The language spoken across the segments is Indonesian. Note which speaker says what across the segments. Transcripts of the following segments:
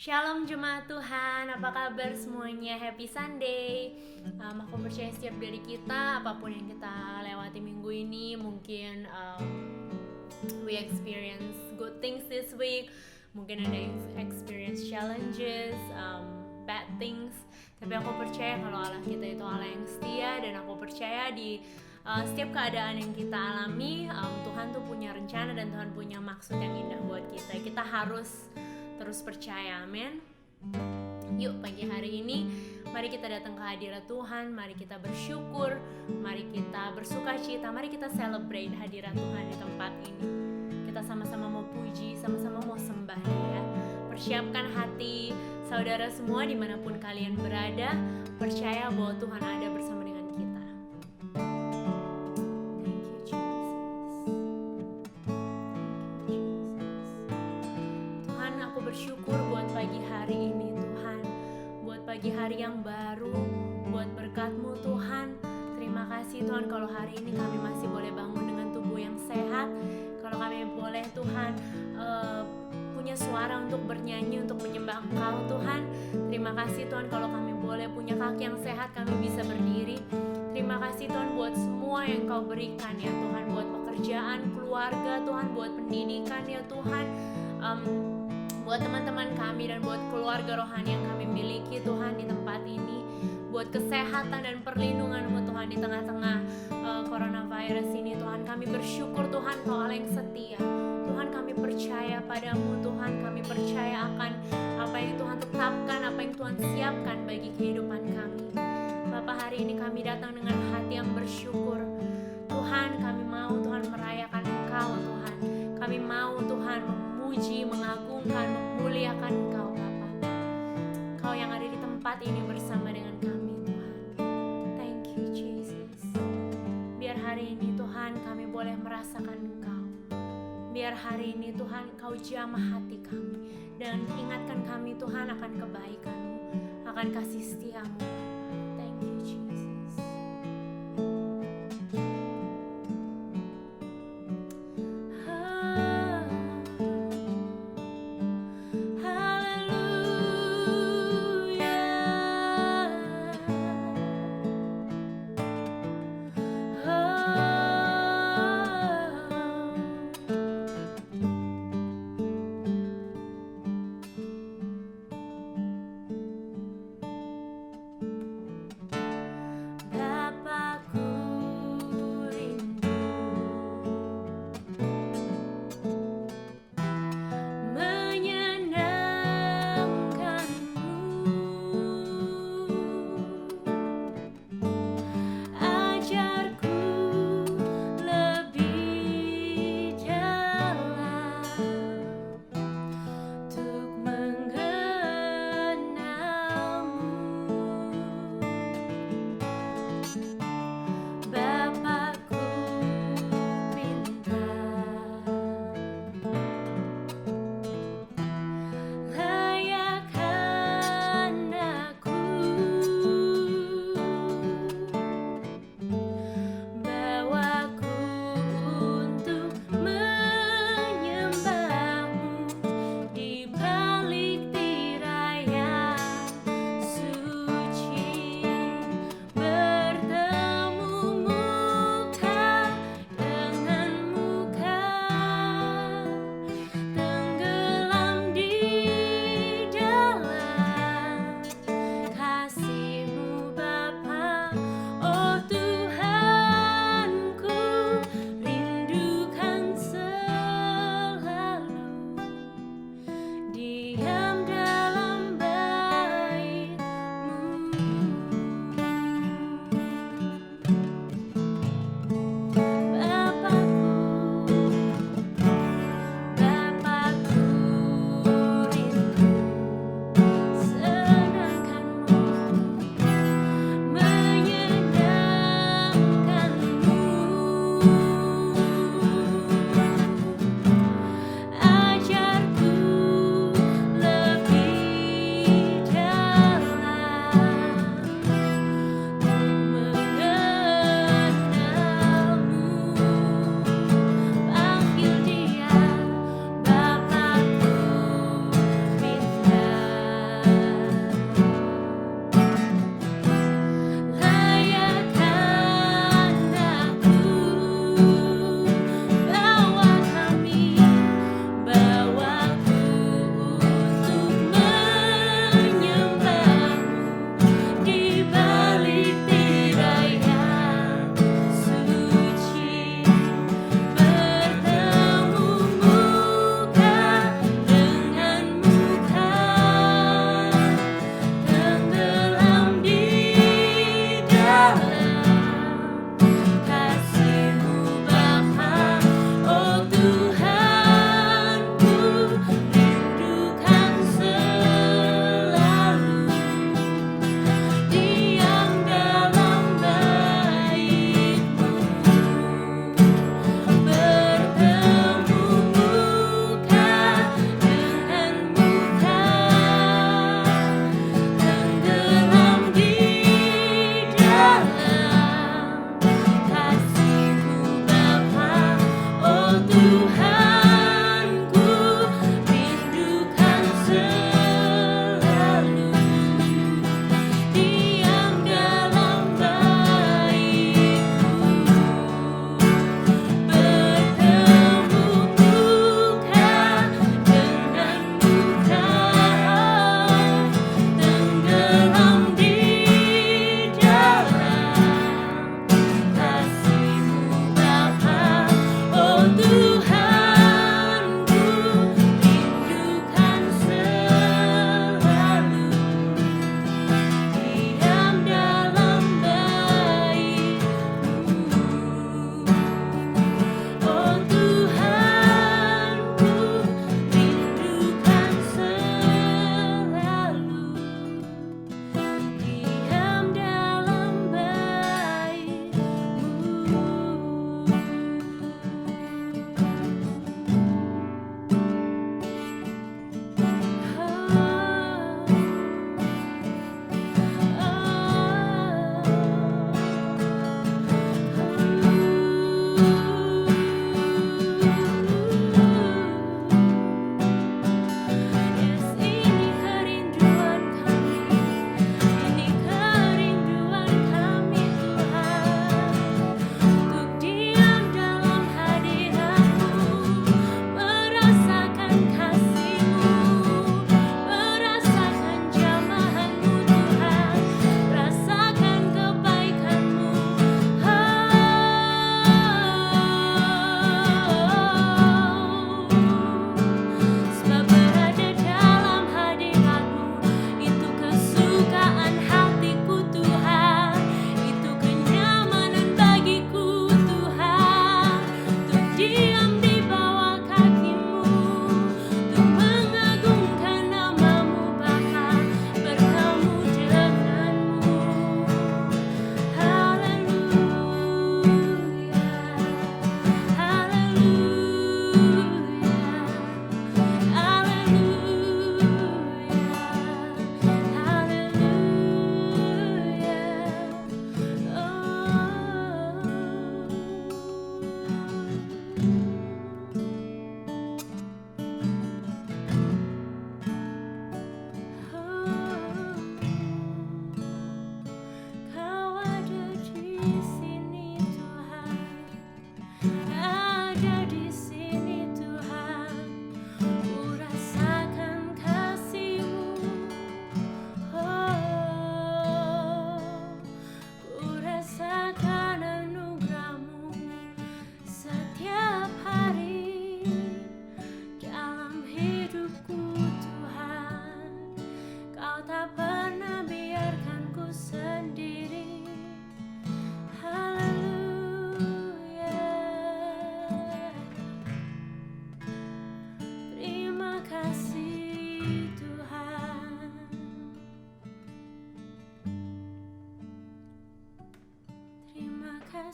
Speaker 1: Shalom jemaat Tuhan, apa kabar semuanya? Happy Sunday. Aku percaya setiap dari kita, apapun yang kita lewati minggu ini, mungkin we experience good things this week, mungkin ada yang experience challenges, bad things. Tapi aku percaya kalau Allah kita itu Allah yang setia, dan aku percaya di setiap keadaan yang kita alami, Tuhan tuh punya rencana dan Tuhan punya maksud yang indah buat kita. Kita harus terus percaya, amin. Yuk pagi hari ini mari kita datang ke hadirat Tuhan, mari kita bersyukur, mari kita bersuka cita, mari kita celebrate hadirat Tuhan di tempat ini. Kita sama-sama mau puji, sama-sama mau sembah Dia. Persiapkan hati saudara semua dimanapun kalian berada, percaya bahwa Tuhan ada bersama dengan kita. Bersyukur buat pagi hari ini Tuhan, buat pagi hari yang baru, buat berkat-Mu Tuhan. Terima kasih Tuhan kalau hari ini kami masih boleh bangun dengan tubuh yang sehat, kalau kami boleh Tuhan punya suara untuk bernyanyi, untuk menyembah Engkau Tuhan. Terima kasih Tuhan kalau kami boleh punya kaki yang sehat, kami bisa berdiri. Terima kasih Tuhan buat semua yang Kau berikan ya Tuhan, buat pekerjaan, keluarga Tuhan, buat pendidikan ya Tuhan, buat teman-teman kami dan buat keluarga rohani yang kami miliki Tuhan di tempat ini, buat kesehatan dan perlindungan-Mu Tuhan di tengah-tengah coronavirus ini Tuhan. Kami bersyukur Tuhan Kau Allah yang setia Tuhan, kami percaya padamu Tuhan, kami percaya akan apa yang Tuhan tetapkan, apa yang Tuhan siapkan bagi kehidupan kami. Bapa, hari ini kami datang dengan hati yang bersyukur Tuhan. Kami mau Tuhan merayakan Engkau Tuhan, kami mau Tuhan memuji, mengagungkan, memuliakan Engkau Bapa. Kau yang ada di tempat ini bersama dengan kami Tuhan. Thank you Jesus. Biar hari ini Tuhan kami boleh merasakan Engkau. Biar hari ini Tuhan Kau jamah hati kami dan ingatkan kami Tuhan akan kebaikan-Mu, akan kasih setia-Mu. Thank you Jesus.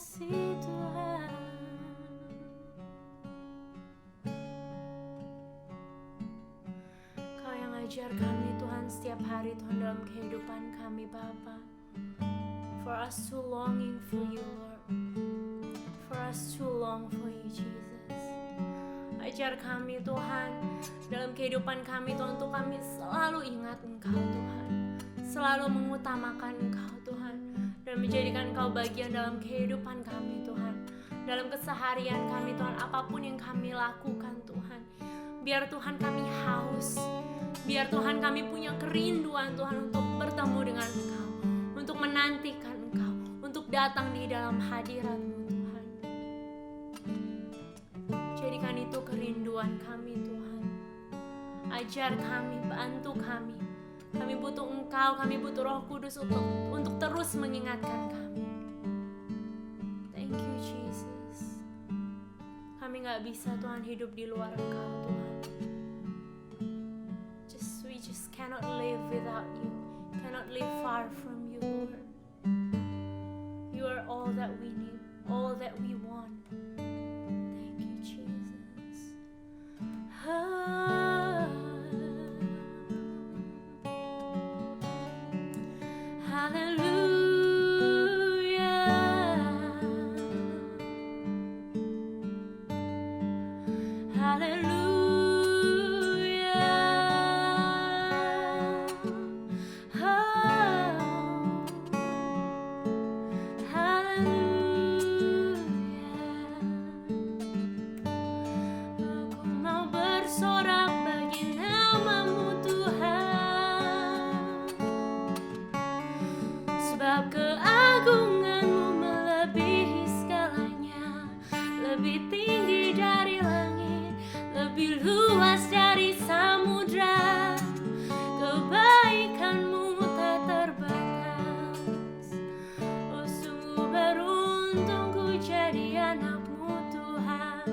Speaker 1: kasih Tuhan. Kau yang ajar kami Tuhan setiap hari Tuhan dalam kehidupan kami Bapa. For us to longing for you Lord. For us to long for you Jesus. Ajar kami Tuhan dalam kehidupan kami Tuhan, untuk kami selalu ingat Engkau Tuhan, selalu mengutamakan Engkau Tuhan, dan menjadikan Engkau bagian dalam kehidupan kami Tuhan, dalam keseharian kami Tuhan, apapun yang kami lakukan Tuhan. Biar Tuhan kami haus, biar Tuhan kami punya kerinduan Tuhan untuk bertemu dengan Engkau, untuk menantikan Engkau, untuk datang di dalam hadirat-Mu Tuhan. Jadikan itu kerinduan kami Tuhan. Ajar kami, bantu kami. Kami butuh Engkau, kami butuh Roh Kudus untuk terus mengingatkan kami. Thank you Jesus. Kami gak bisa Tuhan hidup di luar Engkau Tuhan. We just cannot live without you. Cannot live far from you Lord. You are all that we need, all that we want. Thank you Jesus. Sebab keagungan-Mu melebihi segalanya, lebih tinggi dari langit, lebih luas dari samudra. Kebaikan-Mu tak terbatas. Oh sungguh beruntung ku jadi anak-Mu Tuhan.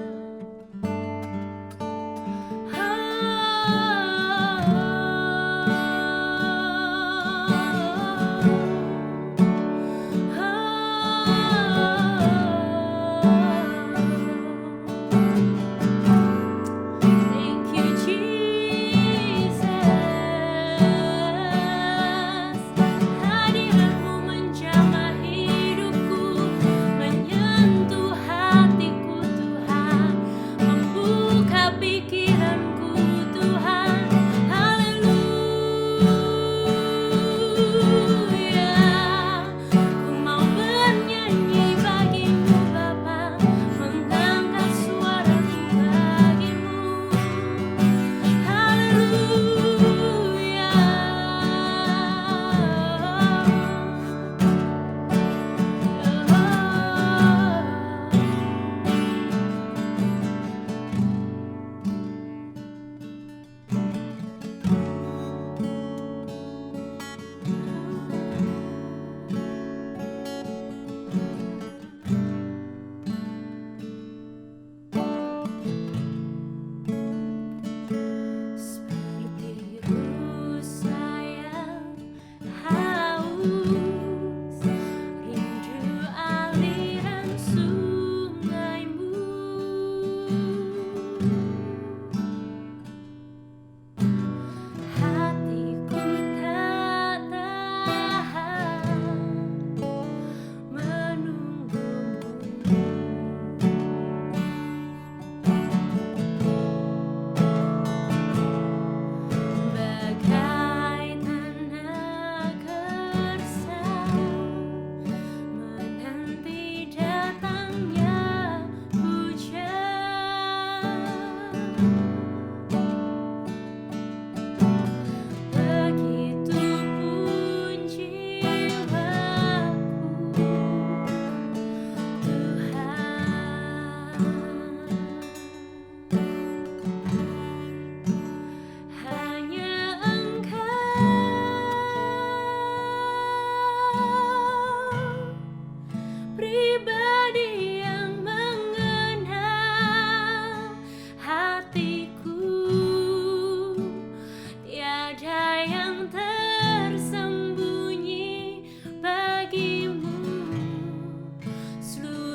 Speaker 1: Seluruh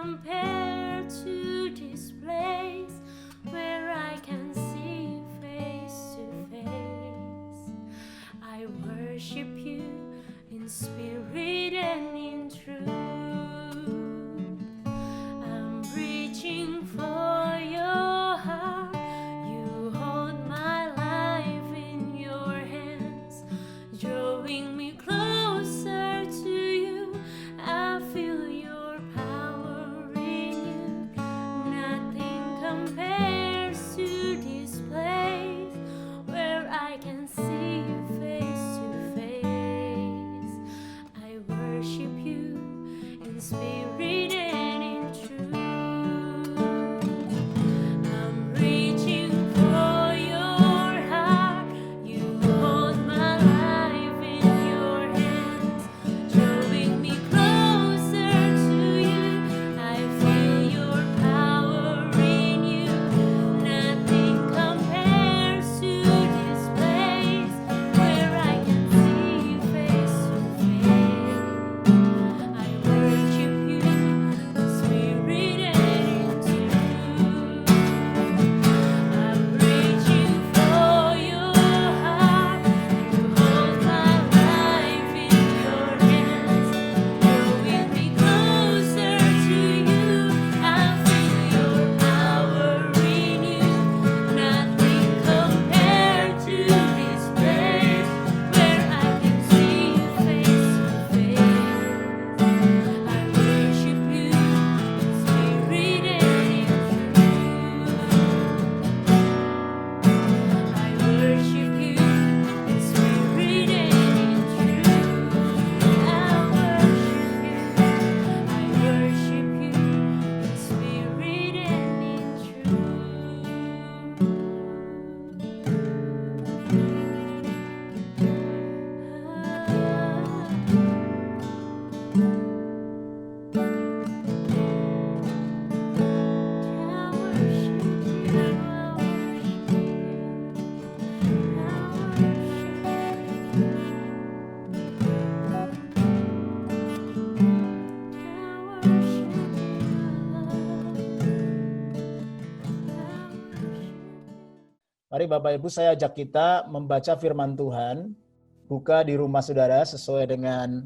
Speaker 1: compare to this place where I can see you face to face. I worship you in spirit and in truth. I'm reaching for your heart. You hold my life in your hands, drawing me closer to you. I feel your power in you. Nothing compares to this place where I can see you face to face. I worship you in spirit and in truth. I'm reaching for your heart. You hold my life in your hands, drawing me closer to you. I feel your power in you. Nothing compares to this place where I can see you face to face. I worship you in spirit and in truth. I'm reaching for your heart. You hold my life in your hands, drawing me closer to you. I feel your power in you. Nothing compared to this place where I can see you face to face. I worship you in spirit and in truth. I worship you in spirit and in truth. I worship you in spirit and in
Speaker 2: Mari Bapak Ibu, saya ajak kita membaca firman Tuhan. Buka di rumah saudara sesuai dengan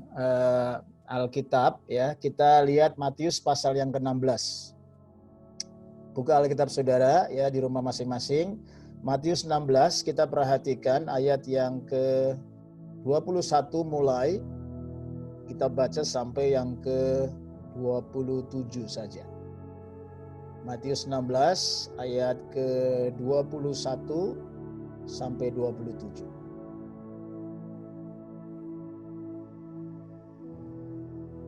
Speaker 2: Alkitab ya. Kita lihat Matius pasal yang ke-16. Buka Alkitab saudara ya di rumah masing-masing. Matius 16 kita perhatikan ayat yang ke-21 mulai. Kita baca sampai yang ke-27 saja. Matius 16 ayat ke-21 sampai 27.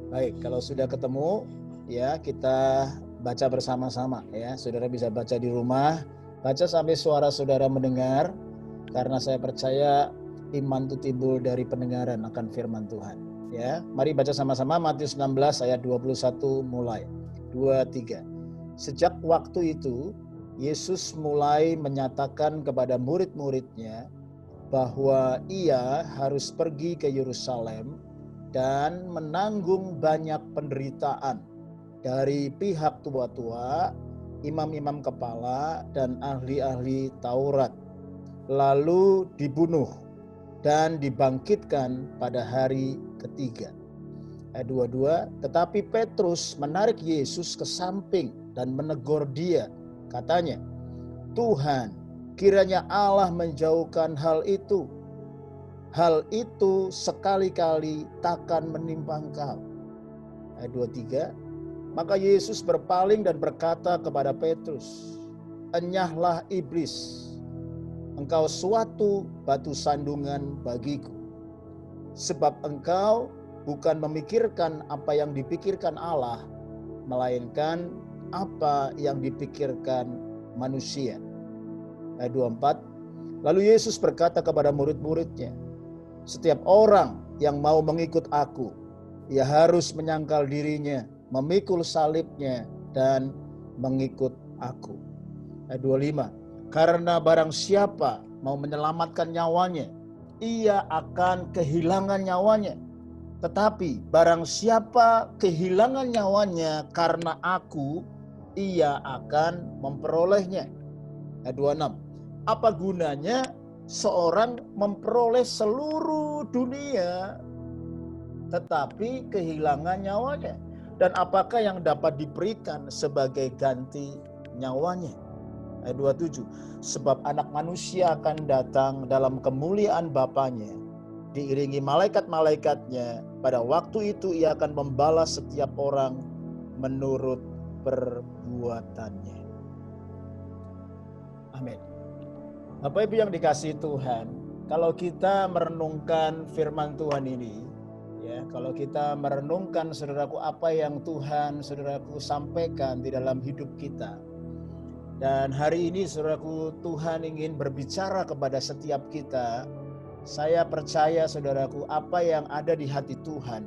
Speaker 2: Baik, kalau sudah ketemu ya kita baca bersama-sama ya. Saudara bisa baca di rumah, baca sampai suara saudara mendengar, karena saya percaya iman itu timbul dari pendengaran akan firman Tuhan ya. Mari baca sama-sama Matius 16 ayat 21 mulai. 2, 3. Sejak waktu itu, Yesus mulai menyatakan kepada murid-muridnya bahwa ia harus pergi ke Yerusalem dan menanggung banyak penderitaan dari pihak tua-tua, imam-imam kepala, dan ahli-ahli Taurat, lalu dibunuh dan dibangkitkan pada hari ketiga. Ayat 22, tetapi Petrus menarik Yesus ke samping dan menegur dia. Katanya, Tuhan, kiranya Allah menjauhkan hal itu. Hal itu sekali-kali takkan menimpa engkau. Ayat 23, maka Yesus berpaling dan berkata kepada Petrus, enyahlah iblis, engkau suatu batu sandungan bagiku. Sebab engkau bukan memikirkan apa yang dipikirkan Allah, melainkan apa yang dipikirkan manusia. Ayat 24, lalu Yesus berkata kepada murid-muridnya, setiap orang yang mau mengikut aku, ia harus menyangkal dirinya, memikul salibnya, dan mengikut aku. Ayat 25, karena barang siapa mau menyelamatkan nyawanya, ia akan kehilangan nyawanya. Tetapi barang siapa kehilangan nyawanya karena aku, ia akan memperolehnya. Ayat 26. Apa gunanya seorang memperoleh seluruh dunia tetapi kehilangan nyawanya? Dan apakah yang dapat diberikan sebagai ganti nyawanya? Ayat 27. Sebab anak manusia akan datang dalam kemuliaan Bapanya, diiringi malaikat-malaikatnya. Pada waktu itu ia akan membalas setiap orang menurut perbuatannya. Amin. Bapak Ibu yang dikasihi Tuhan, kalau kita merenungkan firman Tuhan ini, ya, kalau kita merenungkan saudaraku apa yang Tuhan saudaraku sampaikan di dalam hidup kita. Dan hari ini saudaraku, Tuhan ingin berbicara kepada setiap kita. Saya percaya saudaraku, apa yang ada di hati Tuhan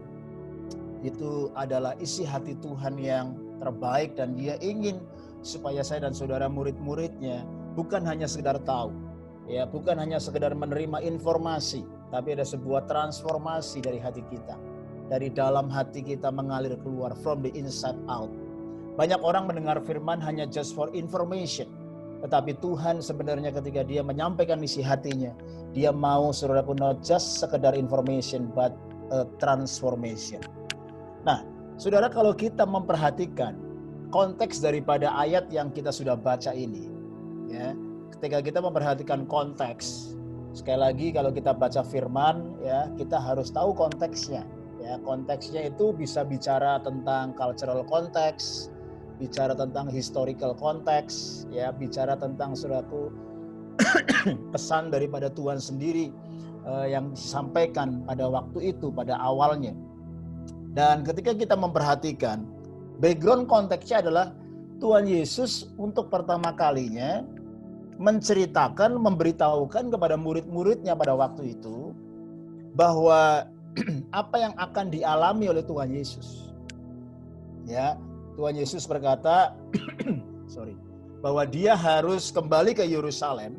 Speaker 2: itu adalah isi hati Tuhan yang terbaik, dan Dia ingin supaya saya dan saudara murid-muridnya bukan hanya sekedar tahu, ya, bukan hanya sekedar menerima informasi, tapi ada sebuah transformasi dari hati kita. Dari dalam hati kita mengalir keluar, from the inside out. Banyak orang mendengar firman hanya just for information. Tetapi Tuhan sebenarnya ketika Dia menyampaikan isi hatinya, Dia mau saudaraku not just sekedar information, but a transformation. Nah, saudara, kalau kita memperhatikan konteks daripada ayat yang kita sudah baca ini, ya, ketika kita memperhatikan konteks, sekali lagi kalau kita baca firman, ya, kita harus tahu konteksnya. Ya, konteksnya itu bisa bicara tentang cultural context, bicara tentang historical context, ya, bicara tentang saudaraku pesan daripada Tuhan sendiri yang disampaikan pada waktu itu, pada awalnya. Dan ketika kita memperhatikan background konteksnya adalah Tuhan Yesus untuk pertama kalinya menceritakan, memberitahukan kepada murid-muridnya pada waktu itu bahwa apa yang akan dialami oleh Tuhan Yesus. Ya, Tuhan Yesus berkata bahwa Dia harus kembali ke Yerusalem,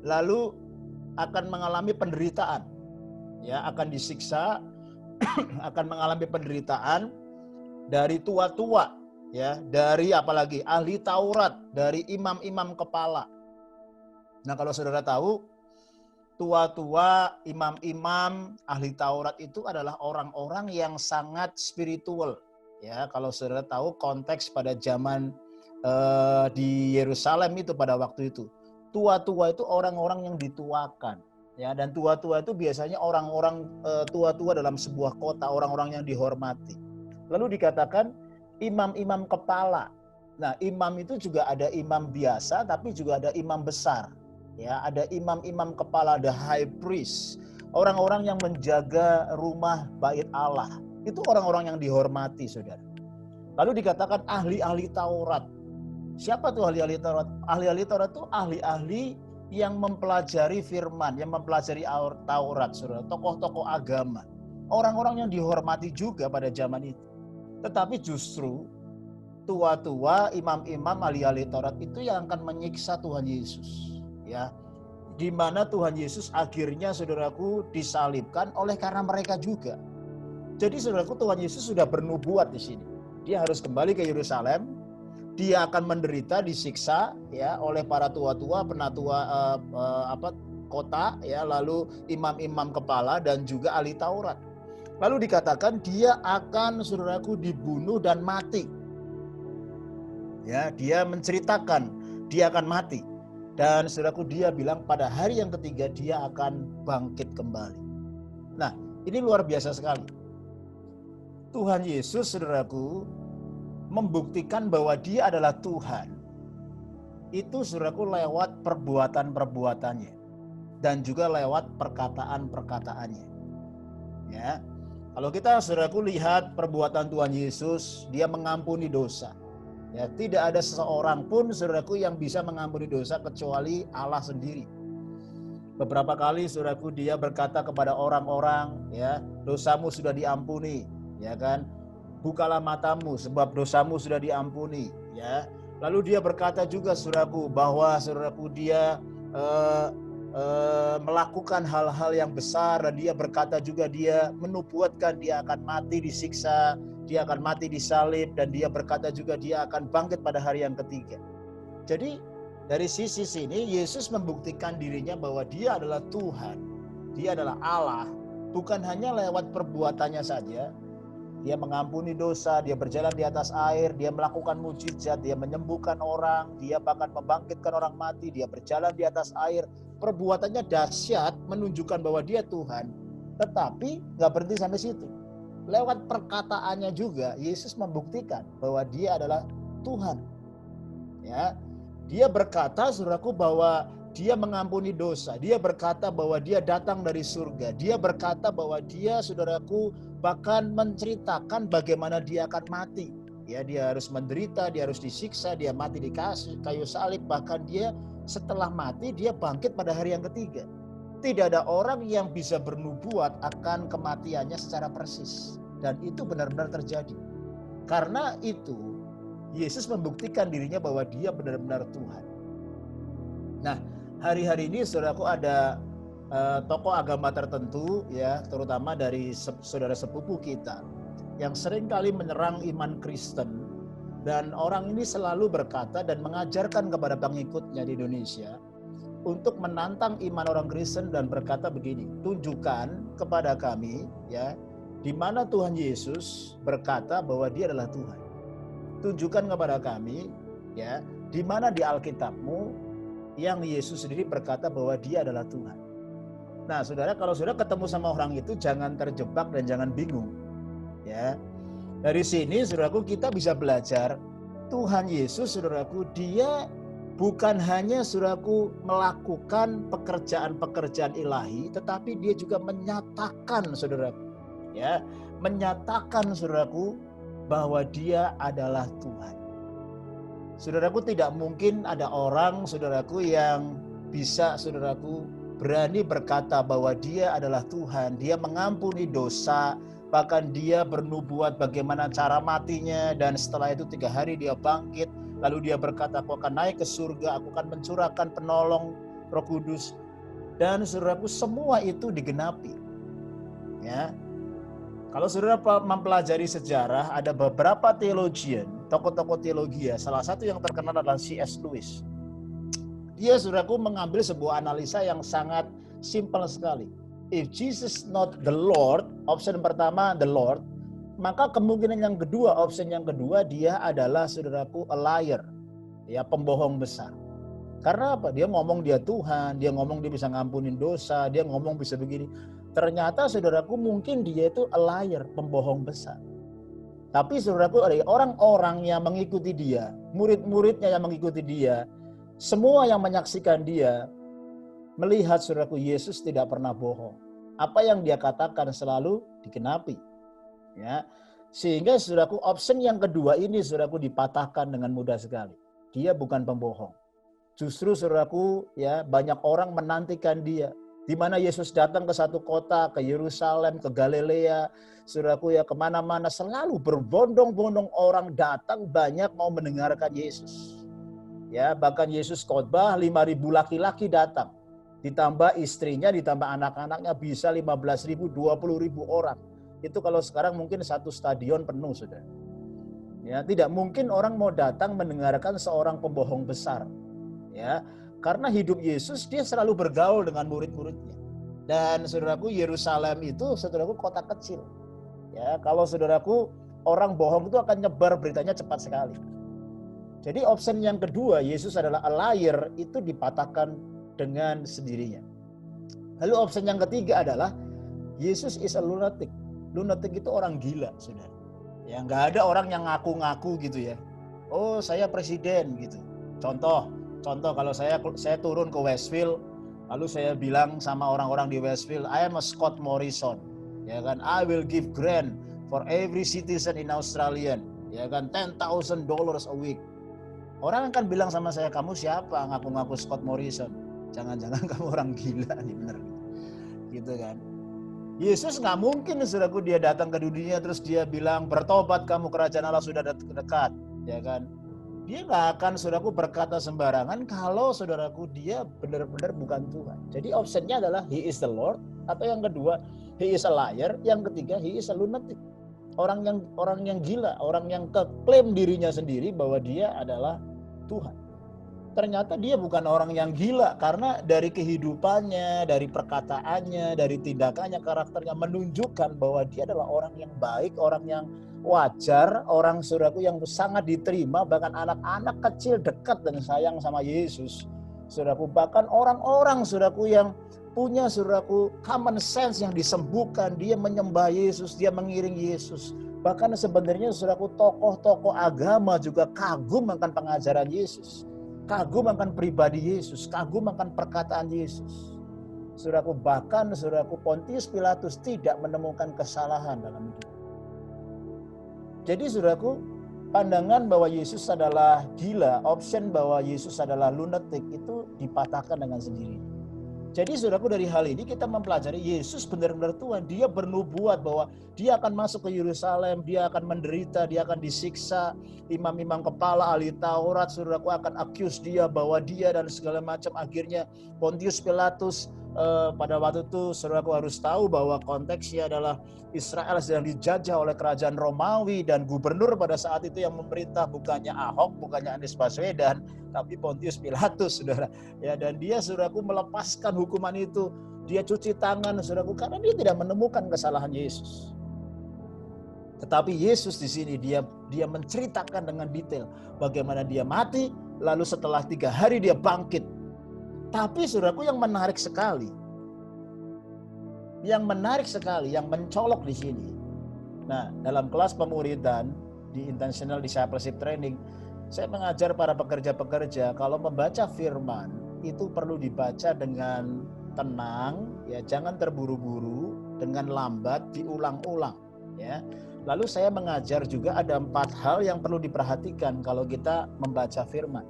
Speaker 2: lalu akan mengalami penderitaan, ya, akan disiksa, akan mengalami penderitaan dari tua-tua, ya, dari apalagi ahli Taurat, dari imam-imam kepala. Nah, kalau saudara tahu, tua-tua, imam-imam, ahli Taurat itu adalah orang-orang yang sangat spiritual. Ya, kalau saudara tahu konteks pada zaman di Yerusalem itu pada waktu itu, tua-tua itu orang-orang yang dituakan. Ya, dan tua-tua itu biasanya orang-orang tua-tua dalam sebuah kota, orang-orang yang dihormati. Lalu dikatakan imam-imam kepala. Nah, imam itu juga ada imam biasa, tapi juga ada imam besar. Ya, ada imam-imam kepala, ada high priest, orang-orang yang menjaga rumah bait Allah. Itu orang-orang yang dihormati, saudara. Lalu dikatakan ahli-ahli Taurat. Siapa tuh ahli-ahli Taurat? Ahli-ahli Taurat itu ahli-ahli yang mempelajari firman, yang mempelajari Taurat, saudara. Tokoh-tokoh agama. Orang-orang yang dihormati juga pada zaman itu. Tetapi justru tua-tua, imam-imam, ahli-ahli Taurat itu yang akan menyiksa Tuhan Yesus. Ya, di mana Tuhan Yesus akhirnya saudaraku disalibkan oleh karena mereka juga. Jadi saudaraku, Tuhan Yesus sudah bernubuat di sini. Dia harus kembali ke Yerusalem. Dia akan menderita, disiksa, ya, oleh para tua-tua, penatua kota, ya, lalu imam-imam kepala dan juga ahli Taurat. Lalu dikatakan dia akan saudaraku dibunuh dan mati. Ya, dia menceritakan dia akan mati. Dan saudaraku, dia bilang pada hari yang ketiga dia akan bangkit kembali. Nah, ini luar biasa sekali. Tuhan Yesus, saudaraku, membuktikan bahwa Dia adalah Tuhan. Itu saudaraku lewat perbuatan-perbuatannya dan juga lewat perkataan-perkataannya. Ya. Kalau kita saudaraku lihat perbuatan Tuhan Yesus, Dia mengampuni dosa. Ya, tidak ada seseorang pun saudaraku yang bisa mengampuni dosa kecuali Allah sendiri. Beberapa kali saudaraku Dia berkata kepada orang-orang, ya, dosamu sudah diampuni, ya kan? Bukalah matamu sebab dosamu sudah diampuni, ya. Lalu Dia berkata juga saudaraku bahwa saudaraku Dia melakukan hal-hal yang besar, dan dia berkata juga, dia menubuatkan dia akan mati disiksa, dia akan mati disalib, dan dia berkata juga dia akan bangkit pada hari yang ketiga. Jadi dari sisi sini Yesus membuktikan dirinya bahwa dia adalah Tuhan, dia adalah Allah, bukan hanya lewat perbuatannya saja. Dia mengampuni dosa, dia berjalan di atas air, dia melakukan mujizat, dia menyembuhkan orang, dia bahkan membangkitkan orang mati, dia berjalan di atas air. Perbuatannya dahsyat, menunjukkan bahwa dia Tuhan. Tetapi nggak berhenti sampai situ. Lewat perkataannya juga, Yesus membuktikan bahwa dia adalah Tuhan. Ya, dia berkata, saudaraku, bahwa dia mengampuni dosa. Dia berkata bahwa dia datang dari surga. Dia berkata bahwa dia, saudaraku, bahkan menceritakan bagaimana dia akan mati. Ya, dia harus menderita, dia harus disiksa, dia mati di kayu salib. Bahkan dia setelah mati, dia bangkit pada hari yang ketiga. Tidak ada orang yang bisa bernubuat akan kematiannya secara persis. Dan itu benar-benar terjadi. Karena itu, Yesus membuktikan dirinya bahwa dia benar-benar Tuhan. Nah, hari-hari ini saudaraku ada tokoh agama tertentu, ya, terutama dari saudara sepupu kita yang seringkali menyerang iman Kristen, dan orang ini selalu berkata dan mengajarkan kepada pengikutnya di Indonesia untuk menantang iman orang Kristen dan berkata begini, tunjukkan kepada kami, ya, di mana Tuhan Yesus berkata bahwa dia adalah Tuhan. Tunjukkan kepada kami, ya, di mana di Alkitabmu yang Yesus sendiri berkata bahwa dia adalah Tuhan. Nah, saudara, kalau saudara ketemu sama orang itu, jangan terjebak dan jangan bingung. Ya, dari sini, saudaraku, kita bisa belajar Tuhan Yesus, saudaraku, dia bukan hanya, saudaraku, melakukan pekerjaan-pekerjaan ilahi, tetapi dia juga menyatakan, saudaraku, ya, menyatakan, saudaraku, bahwa dia adalah Tuhan. Saudaraku, tidak mungkin ada orang, saudaraku, yang bisa, saudaraku, berani berkata bahwa dia adalah Tuhan, dia mengampuni dosa, bahkan dia bernubuat bagaimana cara matinya, dan setelah itu 3 hari dia bangkit, lalu dia berkata, aku akan naik ke surga, aku akan mencurahkan penolong Roh Kudus, dan saudaraku, semua itu digenapi. Ya, kalau saudara mempelajari sejarah, ada beberapa theologian, tokoh-tokoh teologi, salah satu yang terkenal adalah C.S. Lewis. Dia, saudaraku, mengambil sebuah analisa yang sangat simpel sekali. If Jesus not the Lord, option pertama the Lord, maka kemungkinan yang kedua, option yang kedua, dia adalah, saudaraku, a liar, ya, pembohong besar. Karena apa? Dia ngomong dia Tuhan, dia ngomong dia bisa ngampunin dosa, dia ngomong bisa begini. Ternyata, saudaraku, mungkin dia itu a liar, pembohong besar. Tapi, saudaraku, ada orang-orang yang mengikuti dia, murid-muridnya yang mengikuti dia, semua yang menyaksikan dia, melihat, saudaraku, Yesus tidak pernah bohong. Apa yang dia katakan selalu digenapi. Ya, sehingga, saudaraku, option yang kedua ini, saudaraku, dipatahkan dengan mudah sekali. Dia bukan pembohong. Justru, saudaraku, ya, banyak orang menantikan dia. Di mana Yesus datang ke satu kota, ke Yerusalem, ke Galilea, saudaraku, ya, kemana-mana selalu berbondong-bondong orang datang, banyak mau mendengarkan Yesus. Ya, bahkan Yesus khotbah 5.000 laki-laki datang. Ditambah istrinya, ditambah anak-anaknya, bisa 15.000, 20.000 orang. Itu kalau sekarang mungkin satu stadion penuh, saudara. Ya, tidak mungkin orang mau datang mendengarkan seorang pembohong besar. Ya, karena hidup Yesus, dia selalu bergaul dengan murid-muridnya. Dan, saudaraku, Yerusalem itu, saudaraku, kota kecil. Ya, kalau, saudaraku, orang bohong itu akan nyebar beritanya cepat sekali. Jadi option yang kedua, Yesus adalah a liar, itu dipatahkan dengan sendirinya. Lalu option yang ketiga adalah Yesus is a lunatic. Lunatic itu orang gila, saudara. Ya, nggak ada orang yang ngaku-ngaku gitu ya. Oh, saya presiden gitu. Contoh kalau saya turun ke Westfield, lalu saya bilang sama orang-orang di Westfield, I am a Scott Morrison. Ya kan, I will give grant for every citizen in Australia. Ya kan, $10,000 a week. Orang akan bilang sama saya, kamu siapa ngaku-ngaku Scott Morrison? Jangan-jangan kamu orang gila nih, bener gitu kan. Yesus nggak mungkin, saudaraku, dia datang ke dunia terus dia bilang, bertobat kamu, kerajaan Allah sudah dekat, ya kan. Dia nggak akan, saudaraku, berkata sembarangan kalau, saudaraku, dia benar-benar bukan Tuhan. Jadi optionnya adalah he is the Lord, atau yang kedua he is a liar, yang ketiga he is a lunatic. Orang yang gila, orang yang klaim dirinya sendiri bahwa dia adalah Tuhan. Ternyata dia bukan orang yang gila, karena dari kehidupannya, dari perkataannya, dari tindakannya, karakternya menunjukkan bahwa dia adalah orang yang baik, orang yang wajar, orang, saudaraku, yang sangat diterima. Bahkan anak-anak kecil dekat dan sayang sama Yesus, saudaraku. Bahkan orang-orang, saudaraku, yang punya, saudaraku, common sense yang disembuhkan, dia menyembah Yesus, dia mengiring Yesus. Bahkan sebenarnya, saudaraku, tokoh-tokoh agama juga kagum akan pengajaran Yesus, kagum akan pribadi Yesus, kagum akan perkataan Yesus. Saudaraku, bahkan, saudaraku, Pontius Pilatus tidak menemukan kesalahan dalam hidup. Jadi, saudaraku, pandangan bahwa Yesus adalah gila, option bahwa Yesus adalah lunatic, itu dipatahkan dengan sendirinya. Jadi, saudaraku, dari hal ini kita mempelajari Yesus benar-benar Tuhan. Dia bernubuat bahwa dia akan masuk ke Yerusalem, dia akan menderita, dia akan disiksa. Imam-imam kepala ahli Taurat, saudaraku, akan accuse dia bahwa dia dan segala macam. Akhirnya Pontius Pilatus, pada waktu itu, saudaraku, harus tahu bahwa konteksnya adalah Israel sedang dijajah oleh kerajaan Romawi, dan gubernur pada saat itu yang memerintah bukannya Ahok, bukannya Anies Baswedan, tapi Pontius Pilatus, saudara. Ya, dan dia, saudaraku, melepaskan hukuman itu. Dia cuci tangan, saudaraku, karena dia tidak menemukan kesalahan Yesus. Tetapi Yesus di sini dia menceritakan dengan detail bagaimana dia mati, lalu setelah 3 hari dia bangkit. Tapi, saudaraku, yang menarik sekali, yang mencolok di sini. Nah, dalam kelas pemuridan di Intentional Discipleship Training, saya mengajar para pekerja-pekerja kalau membaca firman itu perlu dibaca dengan tenang, ya, jangan terburu-buru, dengan lambat, diulang-ulang, ya. Lalu saya mengajar juga ada 4 hal yang perlu diperhatikan kalau kita membaca firman.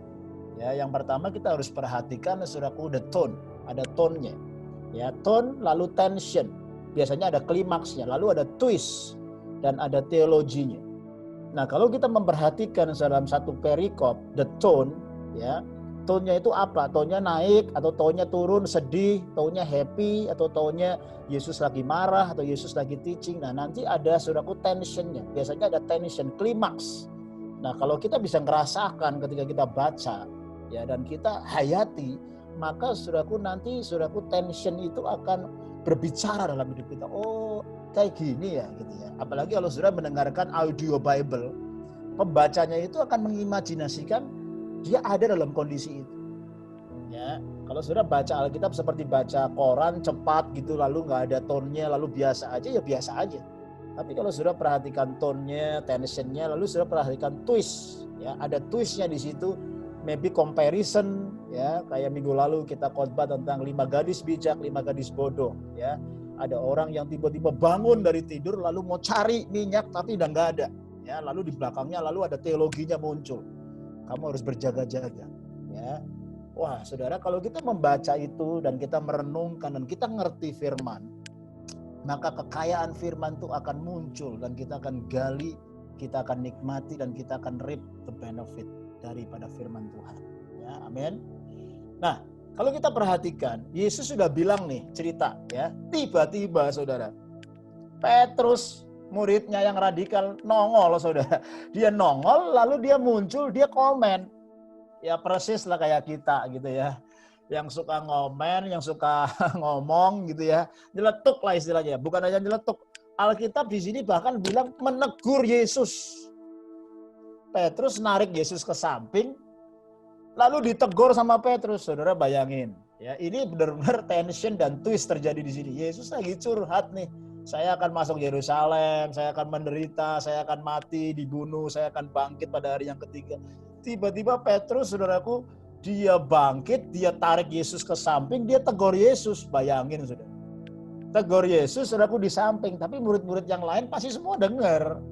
Speaker 2: Ya, yang pertama kita harus perhatikan, saudaraku, the tone, ada tone-nya. Ya, tone, lalu tension. Biasanya ada klimaksnya, lalu ada twist, dan ada teologinya. Nah, kalau kita memperhatikan dalam satu perikop, the tone, ya, tone-nya itu apa? Tone-nya naik atau tone-nya turun, sedih, tone-nya happy atau tone-nya Yesus lagi marah atau Yesus lagi teaching. Nah, nanti ada, saudaraku, tension-nya. Biasanya ada tension, klimaks. Nah, kalau kita bisa ngerasakan ketika kita baca, ya, dan kita hayati, maka, saudaraku, nanti, saudaraku, tension itu akan berbicara dalam hidup kita. Oh, kayak gini ya, gitu ya. Apalagi kalau saudara mendengarkan audio Bible, pembacanya itu akan mengimajinasikan dia ada dalam kondisi itu. Ya, kalau saudara baca Alkitab seperti baca koran cepat gitu, lalu nggak ada tone-nya, lalu biasa aja, ya biasa aja. Tapi kalau saudara perhatikan tone-nya, tension-nya, lalu saudara perhatikan twist, ya, ada twist-nya di situ. Maybe comparison, ya, kayak minggu lalu kita khotbah tentang 5 gadis bijak, 5 gadis bodoh, ya. Ada orang yang tiba-tiba bangun dari tidur lalu mau cari minyak tapi udah nggak ada, ya. Lalu di belakangnya lalu ada teologinya muncul. Kamu harus berjaga-jaga, ya. Wah, saudara, kalau kita membaca itu dan kita merenungkan dan kita ngerti firman, maka kekayaan firman itu akan muncul dan kita akan gali, kita akan nikmati, dan kita akan reap the benefit daripada firman Tuhan. Ya, amin. Nah, kalau kita perhatikan, Yesus sudah bilang nih cerita, ya. Tiba-tiba, saudara, Petrus, muridnya yang radikal, nongol, saudara. Dia nongol, lalu dia muncul, dia komen. Ya, persis lah kayak kita gitu ya. Yang suka ngomen, yang suka ngomong gitu ya. Nyeletuk lah istilahnya. Bukan hanya nyeletuk. Alkitab di sini bahkan bilang menegur Yesus. Petrus narik Yesus ke samping, lalu ditegur sama Petrus. Saudara bayangin, ya, ini benar-benar tension dan twist terjadi di sini. Yesus lagi curhat nih, saya akan masuk Yerusalem, saya akan menderita, saya akan mati, dibunuh, saya akan bangkit pada hari yang ketiga. Tiba-tiba Petrus, saudaraku, dia bangkit, dia tarik Yesus ke samping, dia tegur Yesus. Bayangin, saudara. Tegur Yesus, saudaraku, di samping, tapi murid-murid yang lain pasti semua dengar.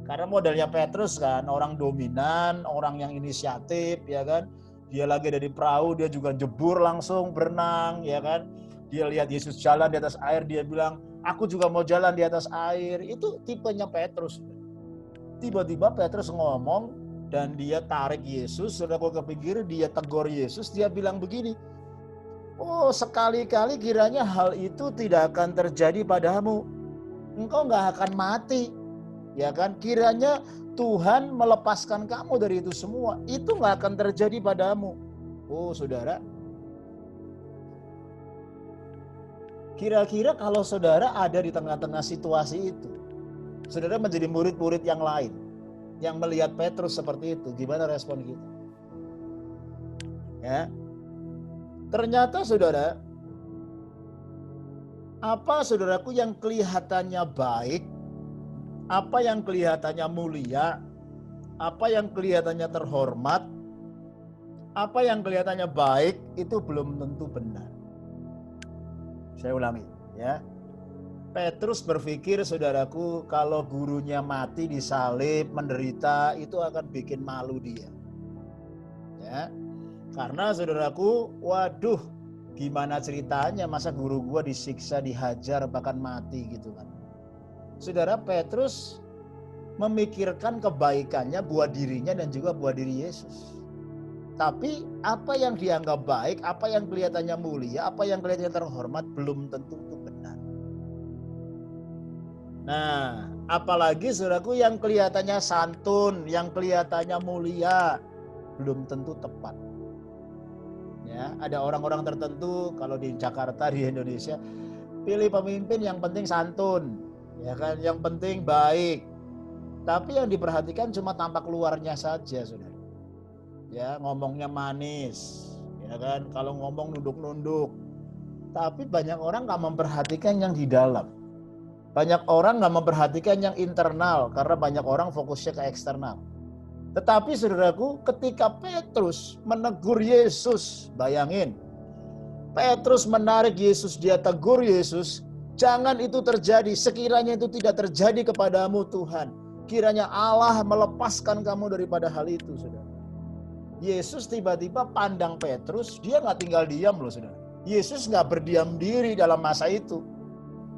Speaker 2: Karena modelnya Petrus kan, orang dominan, orang yang inisiatif, ya kan. Dia lagi dari perahu, dia juga jebur langsung berenang, ya kan. Dia lihat Yesus jalan di atas air, dia bilang, aku juga mau jalan di atas air. Itu tipenya Petrus. Tiba-tiba Petrus ngomong, dan dia tarik Yesus, saudaraku kepikir dia tegur Yesus, dia bilang begini, oh sekali-kali kiranya hal itu tidak akan terjadi padamu, engkau gak akan mati, ya kan? Kiranya Tuhan melepaskan kamu dari itu semua, itu gak akan terjadi padamu. Oh saudara, kira-kira kalau saudara ada di tengah-tengah situasi itu, saudara menjadi murid-murid yang lain, yang melihat Petrus seperti itu, gimana respon kita? Ya, ternyata saudara, apa saudaraku yang kelihatannya baik, apa yang kelihatannya mulia, apa yang kelihatannya terhormat, apa yang kelihatannya baik, itu belum tentu benar. Saya ulangi, ya. Petrus berpikir, saudaraku, kalau gurunya mati disalib, menderita, itu akan bikin malu dia. Ya. Karena saudaraku, waduh, gimana ceritanya masa guru gua disiksa, dihajar, bahkan mati gitu kan. Saudara, Petrus memikirkan kebaikannya buat dirinya dan juga buat diri Yesus. Tapi apa yang dianggap baik, apa yang kelihatannya mulia, apa yang kelihatannya terhormat, belum tentu itu benar. Nah, apalagi saudaraku yang kelihatannya santun, yang kelihatannya mulia, belum tentu tepat. Ya, ada orang-orang tertentu kalau di Jakarta, di Indonesia, pilih pemimpin yang penting santun, ya kan, yang penting baik. Tapi yang diperhatikan cuma tampak luarnya saja, saudara. Ya, ngomongnya manis, ya kan, kalau ngomong nunduk-nunduk. Tapi banyak orang nggak memperhatikan yang di dalam. Banyak orang nggak memperhatikan yang internal karena banyak orang fokusnya ke eksternal. Tetapi saudaraku, ketika Petrus menegur Yesus, bayangin, Petrus menarik Yesus, dia tegur Yesus, jangan itu terjadi, sekiranya itu tidak terjadi kepadamu Tuhan. Kiranya Allah melepaskan kamu daripada hal itu, saudara. Yesus tiba-tiba pandang Petrus, dia nggak tinggal diam loh, saudara. Yesus nggak berdiam diri dalam masa itu.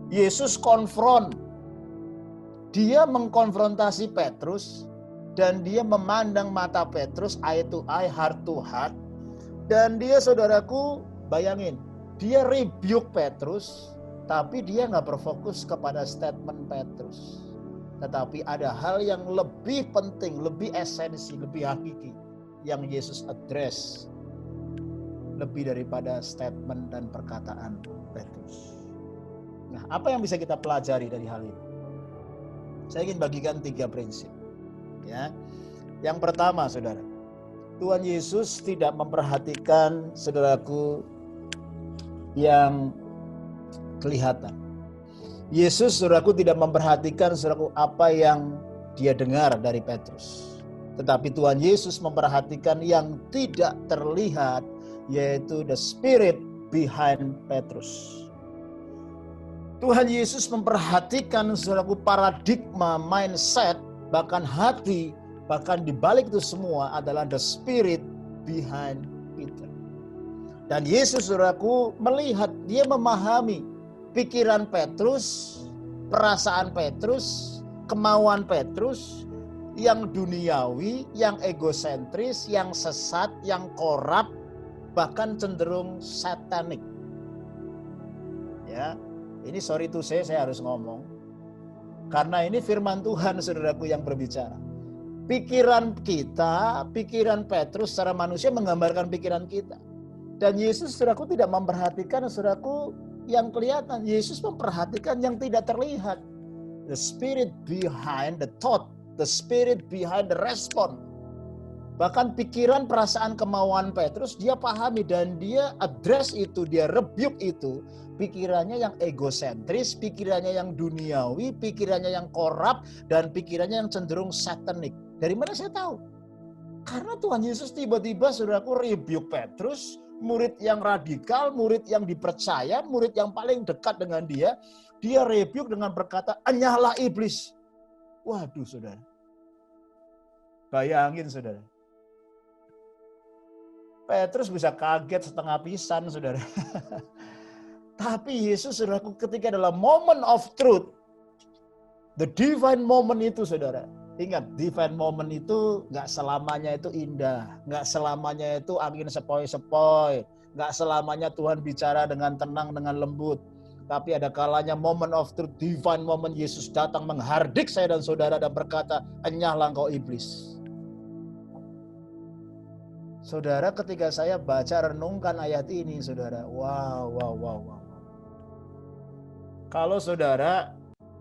Speaker 2: Yesus konfront, dia mengkonfrontasi Petrus, dan dia memandang mata Petrus eye to eye, heart to heart, dan dia saudaraku bayangin, dia rebuke Petrus, tapi dia nggak berfokus kepada statement Petrus, tetapi ada hal yang lebih penting, lebih esensi, lebih hakiki yang Yesus address lebih daripada statement dan perkataan Petrus. Nah, apa yang bisa kita pelajari dari hal ini? Saya ingin bagikan 3 prinsip. Ya. Yang pertama, saudara, Tuhan Yesus tidak memperhatikan saudaraku yang kelihatan. Yesus, saudaraku, tidak memperhatikan saudaraku apa yang dia dengar dari Petrus. Tetapi Tuhan Yesus memperhatikan yang tidak terlihat, yaitu the spirit behind Petrus. Tuhan Yesus memperhatikan saudaraku paradigma, mindset, bahkan hati, bahkan dibalik itu semua adalah the spirit behind Peter. Dan Yesus saudaraku melihat, dia memahami pikiran Petrus, perasaan Petrus, kemauan Petrus, yang duniawi, yang egosentris, yang sesat, yang korup, bahkan cenderung satanik. Ya. Ini sorry to say, saya harus ngomong. Karena ini firman Tuhan saudaraku yang berbicara. Pikiran kita, pikiran Petrus secara manusia menggambarkan pikiran kita. Dan Yesus saudaraku tidak memperhatikan saudaraku yang kelihatan. Yesus memperhatikan yang tidak terlihat. The spirit behind the thought, the spirit behind the response. Bahkan pikiran, perasaan, kemauan Petrus dia pahami dan dia address itu, dia rebuke itu. Pikirannya yang egosentris, pikirannya yang duniawi, pikirannya yang korup, dan pikirannya yang cenderung satanik. Dari mana saya tahu? Karena Tuhan Yesus tiba-tiba saudaraku rebuke Petrus, murid yang radikal, murid yang dipercaya, murid yang paling dekat dengan dia. Dia rebuke dengan berkata, "Enyahlah iblis." Waduh saudara. Bayangin saudara. Petrus bisa kaget setengah pisan saudara. Tapi Yesus saudaraku ketika dalam moment of truth, the divine moment itu saudara, Ingat, divine moment itu nggak selamanya itu indah, nggak selamanya itu angin sepoi-sepoi, nggak selamanya Tuhan bicara dengan tenang, dengan lembut. Tapi ada kalanya moment of truth, divine moment, Yesus datang menghardik saya dan saudara dan berkata, enyahlah engkau iblis. Saudara, ketika saya baca renungkan ayat ini, saudara, wow. Kalau saudara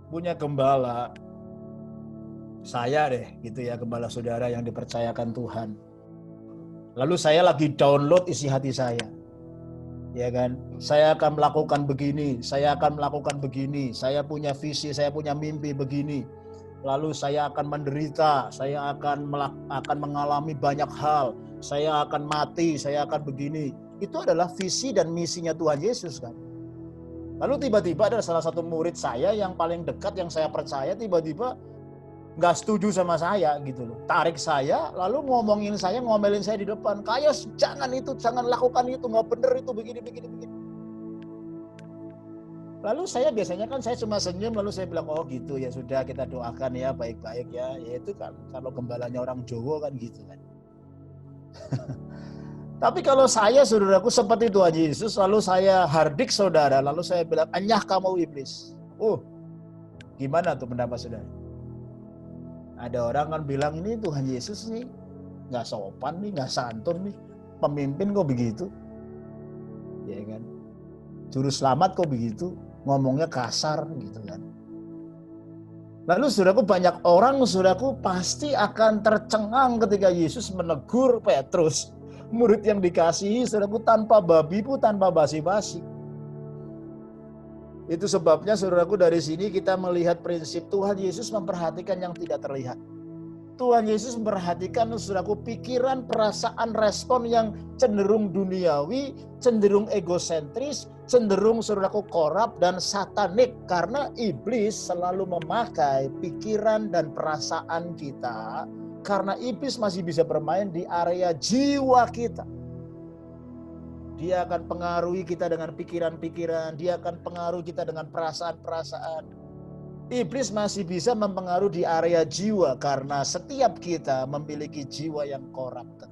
Speaker 2: punya gembala, saya deh gitu ya, gembala saudara yang dipercayakan Tuhan. Lalu saya lagi download isi hati saya. Ya kan? Saya akan melakukan begini, saya akan melakukan begini, saya punya visi, saya punya mimpi begini. Lalu saya akan menderita, saya akan mengalami banyak hal, saya akan mati, saya akan begini. Itu adalah visi dan misinya Tuhan Yesus kan. Lalu tiba-tiba ada salah satu murid saya yang paling dekat, yang saya percaya, tiba-tiba nggak setuju sama saya gitu loh. Tarik saya, lalu ngomelin saya di depan. Kayak jangan itu, jangan lakukan itu, nggak bener itu, begini. Lalu saya biasanya kan saya cuma senyum, lalu saya bilang, oh gitu ya sudah, kita doakan ya baik-baik ya. Ya itu kan kalau gembalanya orang Jawa kan gitu kan. Tapi kalau saya, saudaraku, seperti Tuhan Yesus, lalu saya hardik saudara, lalu saya bilang, enyah kamu iblis. Gimana tuh pendapat saudara? Ada orang kan bilang, ini Tuhan Yesus nih nggak sopan nih, nggak santun nih, pemimpin kok begitu, ya kan? Juru selamat kok begitu, ngomongnya kasar gitu kan. Lalu saudaraku, banyak orang saudaraku pasti akan tercengang ketika Yesus menegur Petrus, murid yang dikasihi, saudaraku, tanpa babi pun, tanpa basi-basi. Itu sebabnya saudaraku, dari sini kita melihat prinsip Tuhan Yesus memperhatikan yang tidak terlihat. Tuhan Yesus memperhatikan saudaraku pikiran, perasaan, respon yang cenderung duniawi, cenderung egosentris, cenderung saudaraku korup dan satanik. Karena iblis selalu memakai pikiran dan perasaan kita, karena iblis masih bisa bermain di area jiwa kita. Dia akan pengaruhi kita dengan pikiran-pikiran, dia akan pengaruhi kita dengan perasaan-perasaan. Iblis masih bisa mempengaruhi di area jiwa karena setiap kita memiliki jiwa yang corrupted.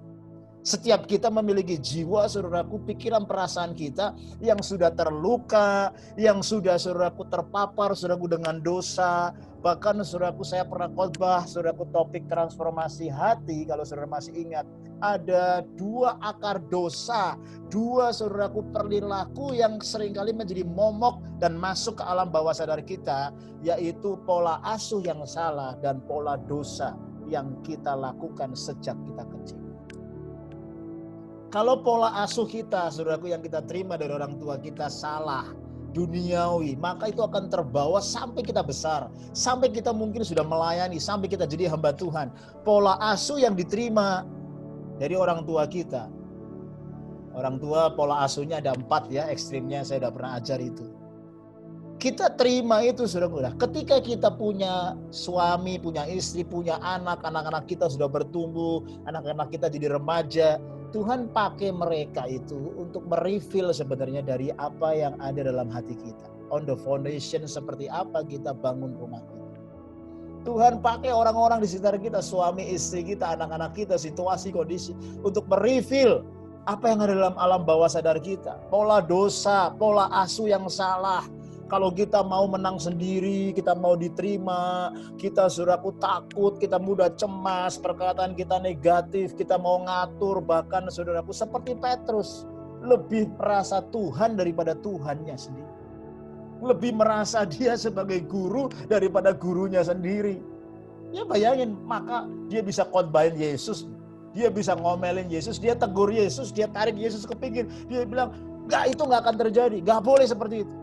Speaker 2: Setiap kita memiliki jiwa, saudaraku, pikiran perasaan kita yang sudah terluka, yang sudah saudaraku terpapar saudaraku dengan dosa. Bahkan saudaraku, saya pernah khotbah saudaraku topik transformasi hati, kalau saudara masih ingat. Ada 2 akar dosa, 2 saudaraku perilaku yang seringkali menjadi momok dan masuk ke alam bawah sadar kita, yaitu pola asuh yang salah dan pola dosa yang kita lakukan sejak kita kecil. Kalau pola asuh kita, saudaraku, yang kita terima dari orang tua kita salah, duniawi, maka itu akan terbawa sampai kita besar, sampai kita mungkin sudah melayani, sampai kita jadi hamba Tuhan. Pola asuh yang diterima dari orang tua kita. Orang tua pola asuhnya ada 4 ya, ekstrimnya saya udah pernah ajar itu. Kita terima itu, saudara. Ketika kita punya suami, punya istri, punya anak-anak kita sudah bertumbuh, anak-anak kita jadi remaja, Tuhan pakai mereka itu untuk mereveal sebenarnya dari apa yang ada dalam hati kita. On the foundation, seperti apa kita bangun rumah kita. Tuhan pakai orang-orang di sekitar kita, suami, istri kita, anak-anak kita, situasi, kondisi, untuk mereveal apa yang ada dalam alam bawah sadar kita. Pola dosa, pola asuh yang salah. Kalau kita mau menang sendiri, kita mau diterima, kita saudaraku takut, kita mudah cemas, perkataan kita negatif, kita mau ngatur, bahkan saudaraku seperti Petrus, lebih merasa Tuhan daripada Tuhannya sendiri. Lebih merasa dia sebagai guru daripada gurunya sendiri. Ya bayangin, maka dia bisa khotbahin Yesus, dia bisa ngomelin Yesus, dia tegur Yesus, dia tarik Yesus ke pinggir, dia bilang, itu nggak akan terjadi, nggak boleh seperti itu.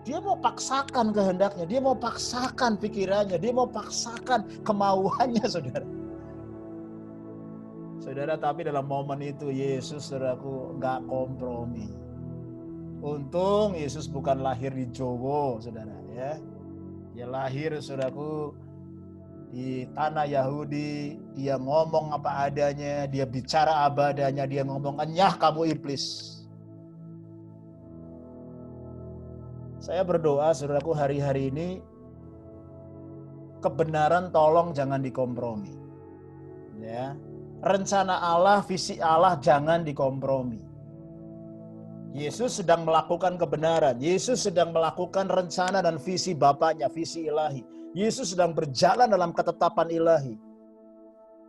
Speaker 2: Dia mau paksakan kehendaknya, dia mau paksakan pikirannya, dia mau paksakan kemauannya, saudara. Saudara, tapi dalam momen itu Yesus, saudaraku, nggak kompromi. Untung Yesus bukan lahir di Jowo, saudara ya. Dia lahir, saudaraku, di tanah Yahudi. Dia ngomong apa adanya, dia bicara apa adanya, dia ngomong, enyah kamu iblis. Saya berdoa, saudaraku, hari-hari ini kebenaran tolong jangan dikompromi. Ya. Rencana Allah, visi Allah jangan dikompromi. Yesus sedang melakukan kebenaran. Yesus sedang melakukan rencana dan visi Bapaknya, visi ilahi. Yesus sedang berjalan dalam ketetapan ilahi.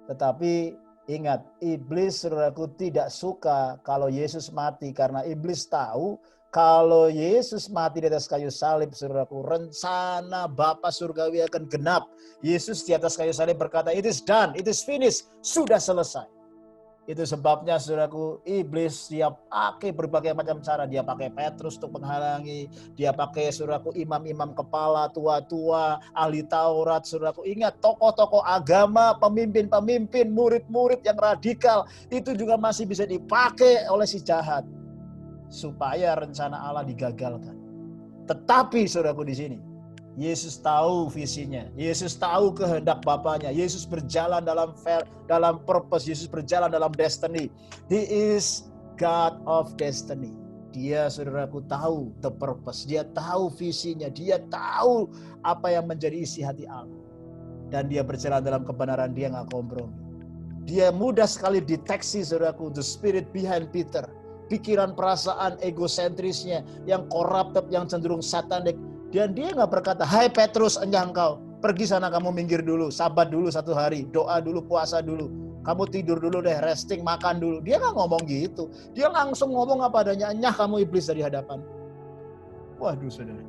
Speaker 2: Tetapi ingat, iblis, saudaraku, tidak suka kalau Yesus mati. Karena iblis tahu kalau Yesus mati di atas kayu salib, saudaraku, rencana Bapa surgawi akan genap. Yesus di atas kayu salib berkata, "It is done, it is finished." Sudah selesai. Itu sebabnya, saudaraku, iblis dia pakai berbagai macam cara. Dia pakai Petrus untuk menghalangi. Dia pakai, saudaraku, imam-imam kepala, tua-tua, ahli Taurat. Saudaraku, ingat, tokoh-tokoh agama, pemimpin-pemimpin, murid-murid yang radikal. Itu juga masih bisa dipakai oleh si jahat. Supaya rencana Allah digagalkan. Tetapi, saudaraku, di sini Yesus tahu visinya, Yesus tahu kehendak Bapaknya, Yesus berjalan dalam purpose, Yesus berjalan dalam destiny. He is God of destiny. Dia, saudaraku, tahu the purpose, dia tahu visinya, dia tahu apa yang menjadi isi hati Allah. Dan dia berjalan dalam kebenaran, dia nggak kompromi. Dia mudah sekali deteksi, saudaraku, the spirit behind Peter. Pikiran, perasaan, egosentrisnya yang corrupted, yang cenderung satanik. Dan dia nggak berkata, "Hai Petrus, enyah engkau, pergi sana, kamu minggir dulu, sabat dulu 1 hari, doa dulu, puasa dulu, kamu tidur dulu deh, resting, makan dulu." Dia nggak ngomong gitu. Dia langsung ngomong apa adanya, "Enyah kamu iblis dari hadapan." Waduh, saudara.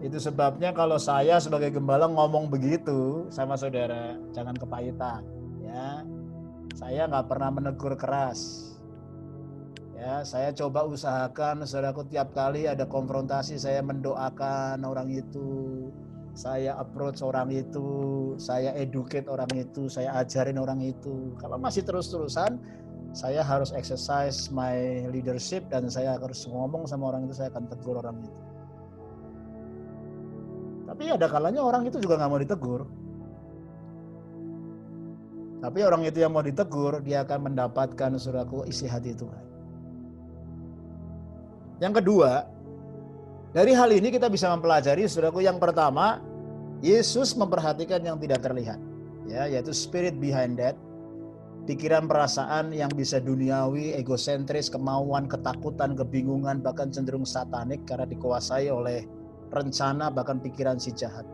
Speaker 2: Itu sebabnya kalau saya sebagai gembala ngomong begitu sama saudara, jangan kepahitan. Ya, saya nggak pernah menegur keras. Ya, saya coba usahakan, saudaraku, tiap kali ada konfrontasi saya mendoakan orang itu, saya approach orang itu, saya educate orang itu, saya ajarin orang itu. Kalau masih terus-terusan, saya harus exercise my leadership dan saya harus ngomong sama orang itu, saya akan tegur orang itu. Tapi ada kalanya orang itu juga nggak mau ditegur. Tapi orang itu yang mau ditegur, dia akan mendapatkan, saudaraku, isi hati Tuhan. Yang kedua, dari hal ini kita bisa mempelajari, saudaraku, yang pertama, Yesus memperhatikan yang tidak terlihat, ya, yaitu spirit behind that, pikiran, perasaan yang bisa duniawi, egosentris, kemauan, ketakutan, kebingungan, bahkan cenderung satanik karena dikuasai oleh rencana bahkan pikiran si jahat.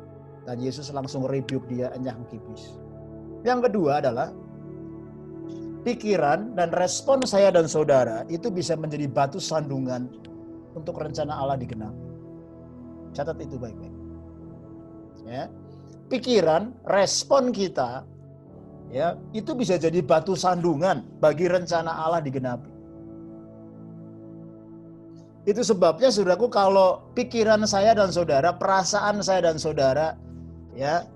Speaker 2: Dan Yesus langsung rebuke dia, "Enyah iblis." Yang kedua adalah pikiran dan respon saya dan saudara itu bisa menjadi batu sandungan untuk rencana Allah digenapi. Catat itu baik-baik. Ya. Pikiran, respon kita, ya, itu bisa jadi batu sandungan bagi rencana Allah digenapi. Itu sebabnya, saudaraku, kalau pikiran saya dan saudara, perasaan saya dan saudara, ya,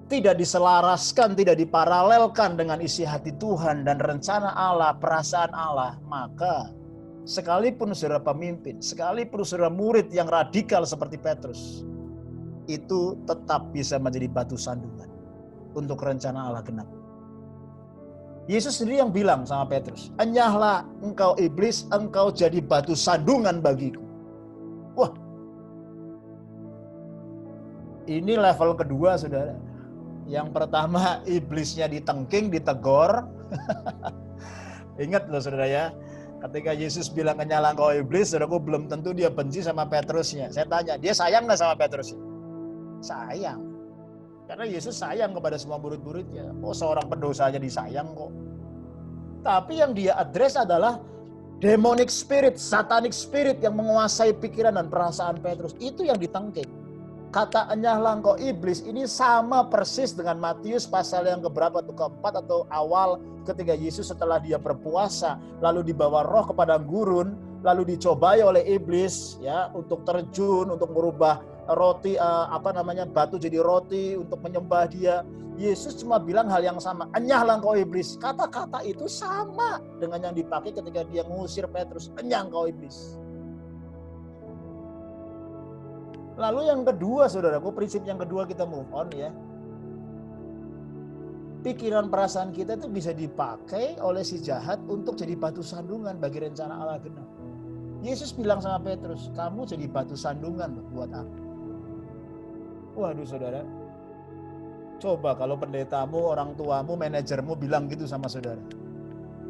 Speaker 2: tidak diselaraskan, tidak diparalelkan dengan isi hati Tuhan dan rencana Allah, perasaan Allah, maka sekalipun saudara pemimpin, sekalipun saudara murid yang radikal seperti Petrus, itu tetap bisa menjadi batu sandungan untuk rencana Allah genap. Yesus sendiri yang bilang sama Petrus, "Enyahlah engkau iblis, engkau jadi batu sandungan bagiku." Wah, ini level kedua, saudara. Yang pertama, iblisnya ditengking, ditegor. Ingat loh, saudara, ya. Ketika Yesus bilang, "Enyahlah engkau iblis," saudaraku, belum tentu dia benci sama Petrusnya. Saya tanya, dia sayang nggak sama Petrusnya? Sayang. Karena Yesus sayang kepada semua murid-muridnya. Oh, seorang pendosa aja disayang kok. Tapi yang dia address adalah demonic spirit, satanic spirit yang menguasai pikiran dan perasaan Petrus. Itu yang ditengking. Kata "enyahlah engkau iblis" ini sama persis dengan Matius pasal yang keberapa tuh, keempat atau awal, ketika Yesus setelah dia berpuasa lalu dibawa roh ke padang gurun, lalu dicobai oleh iblis, ya, untuk terjun, untuk merubah roti, batu jadi roti untuk menyembah dia. Yesus cuma bilang hal yang sama, "Enyahlah engkau iblis." Kata-kata itu sama dengan yang dipakai ketika dia mengusir Petrus, "Enyah engkau iblis." Lalu yang kedua, saudaraku, prinsip yang kedua kita move on, ya. Pikiran, perasaan kita itu bisa dipakai oleh si jahat untuk jadi batu sandungan bagi rencana Allah genap. Yesus bilang sama Petrus, kamu jadi batu sandungan buat aku. Waduh saudara, coba kalau pendetamu, orang tuamu, manajermu bilang gitu sama saudara.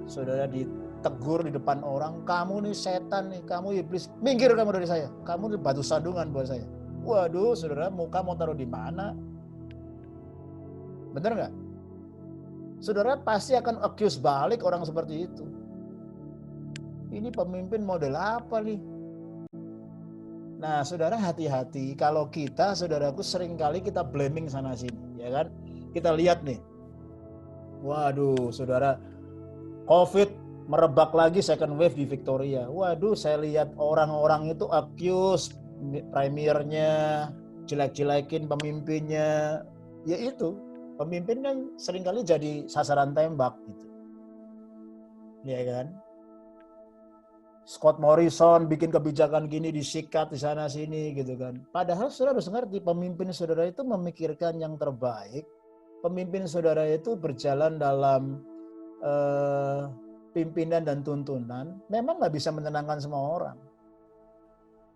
Speaker 2: Saudara ditegur di depan orang, kamu nih setan nih, kamu iblis, minggir kamu dari saya. Kamu nih batu sandungan buat saya. Waduh saudara, muka mau taruh di mana? Bener nggak? Saudara pasti akan accuse balik orang seperti itu. Ini pemimpin model apa nih? Nah, saudara hati-hati kalau kita, saudaraku, seringkali kita blaming sana sini, ya kan? Kita lihat nih. Waduh, saudara, COVID merebak lagi second wave di Victoria. Waduh, saya lihat orang-orang itu accuse premiernya, jelek-jelekin pemimpinnya. Ya itu, pemimpin kan seringkali jadi sasaran tembak gitu. Ya kan? Scott Morrison bikin kebijakan gini, disikat di sana sini gitu kan. Padahal saudara harus ngerti, pemimpin saudara itu memikirkan yang terbaik. Pemimpin saudara itu berjalan dalam pimpinan dan tuntunan. Memang nggak bisa menenangkan semua orang.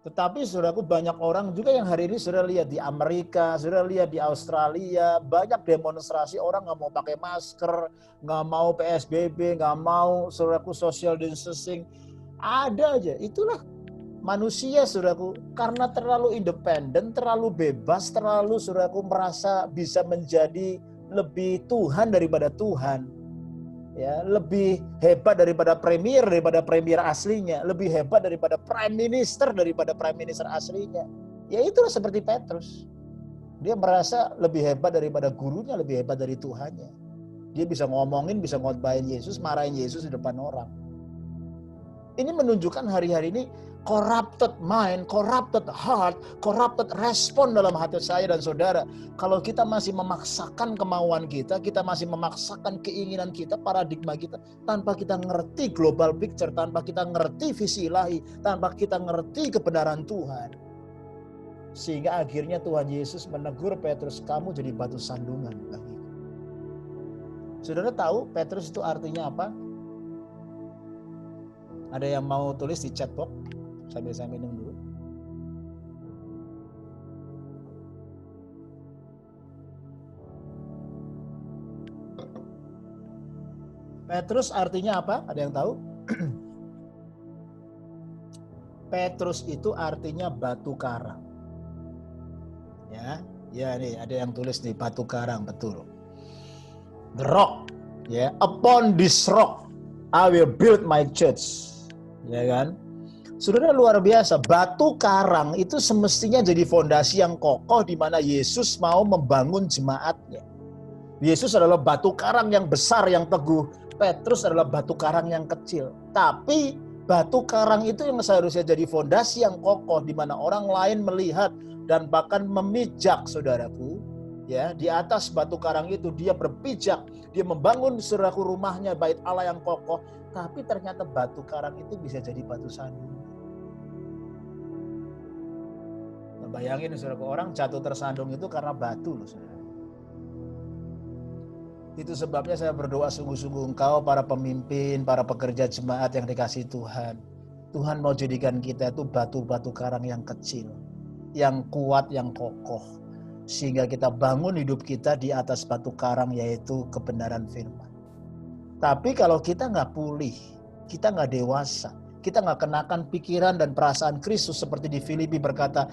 Speaker 2: Tetapi saudaraku, banyak orang juga yang hari ini saudara lihat di Amerika, saudara lihat di Australia, banyak demonstrasi orang nggak mau pakai masker, nggak mau PSBB, nggak mau saudaraku social distancing. Ada aja, itulah manusia saudaraku, karena terlalu independen, terlalu bebas, terlalu saudaraku merasa bisa menjadi lebih Tuhan daripada Tuhan. Ya, lebih hebat daripada premier aslinya, lebih hebat daripada prime minister aslinya. Ya itulah seperti Petrus. Dia merasa lebih hebat daripada gurunya, lebih hebat dari Tuhannya. Dia bisa ngomongin, bisa ngotbahin Yesus, marahin Yesus di depan orang. Ini menunjukkan hari-hari ini corrupted mind, corrupted heart, corrupted respon dalam hati saya dan saudara. Kalau kita masih memaksakan kemauan kita, kita masih memaksakan keinginan kita, paradigma kita, tanpa kita ngerti global picture, tanpa kita ngerti visi ilahi, tanpa kita ngerti kebenaran Tuhan. Sehingga akhirnya Tuhan Yesus menegur Petrus, kamu jadi batu sandungan bagiku. Saudara tahu Petrus itu artinya apa? Ada yang mau tulis di chat box sambil saya minum dulu. Petrus artinya apa? Ada yang tahu? Petrus itu artinya batu karang. Ya nih ada yang tulis nih, batu karang, betul. The rock, ya, upon this rock I will build my church. Ya kan? Saudara, luar biasa, batu karang itu semestinya jadi fondasi yang kokoh di mana Yesus mau membangun jemaatnya. Yesus adalah batu karang yang besar, yang teguh. Petrus adalah batu karang yang kecil. Tapi batu karang itu yang seharusnya jadi fondasi yang kokoh di mana orang lain melihat dan bahkan memijak, saudaraku. Ya, di atas batu karang itu dia berpijak, dia membangun saudaraku rumahnya, bait Allah yang kokoh. Tapi ternyata batu karang itu bisa jadi batu sandungan. Nah, bayangin saudara, orang jatuh tersandung itu karena batu loh saudara. Itu sebabnya saya berdoa sungguh-sungguh, engkau para pemimpin, para pekerja jemaat yang dikasih Tuhan. Tuhan mau jadikan kita itu batu-batu karang yang kecil, yang kuat, yang kokoh. Sehingga kita bangun hidup kita di atas batu karang, yaitu kebenaran firman. Tapi kalau kita nggak pulih, kita nggak dewasa, kita nggak kenakan pikiran dan perasaan Kristus seperti di Filipi berkata,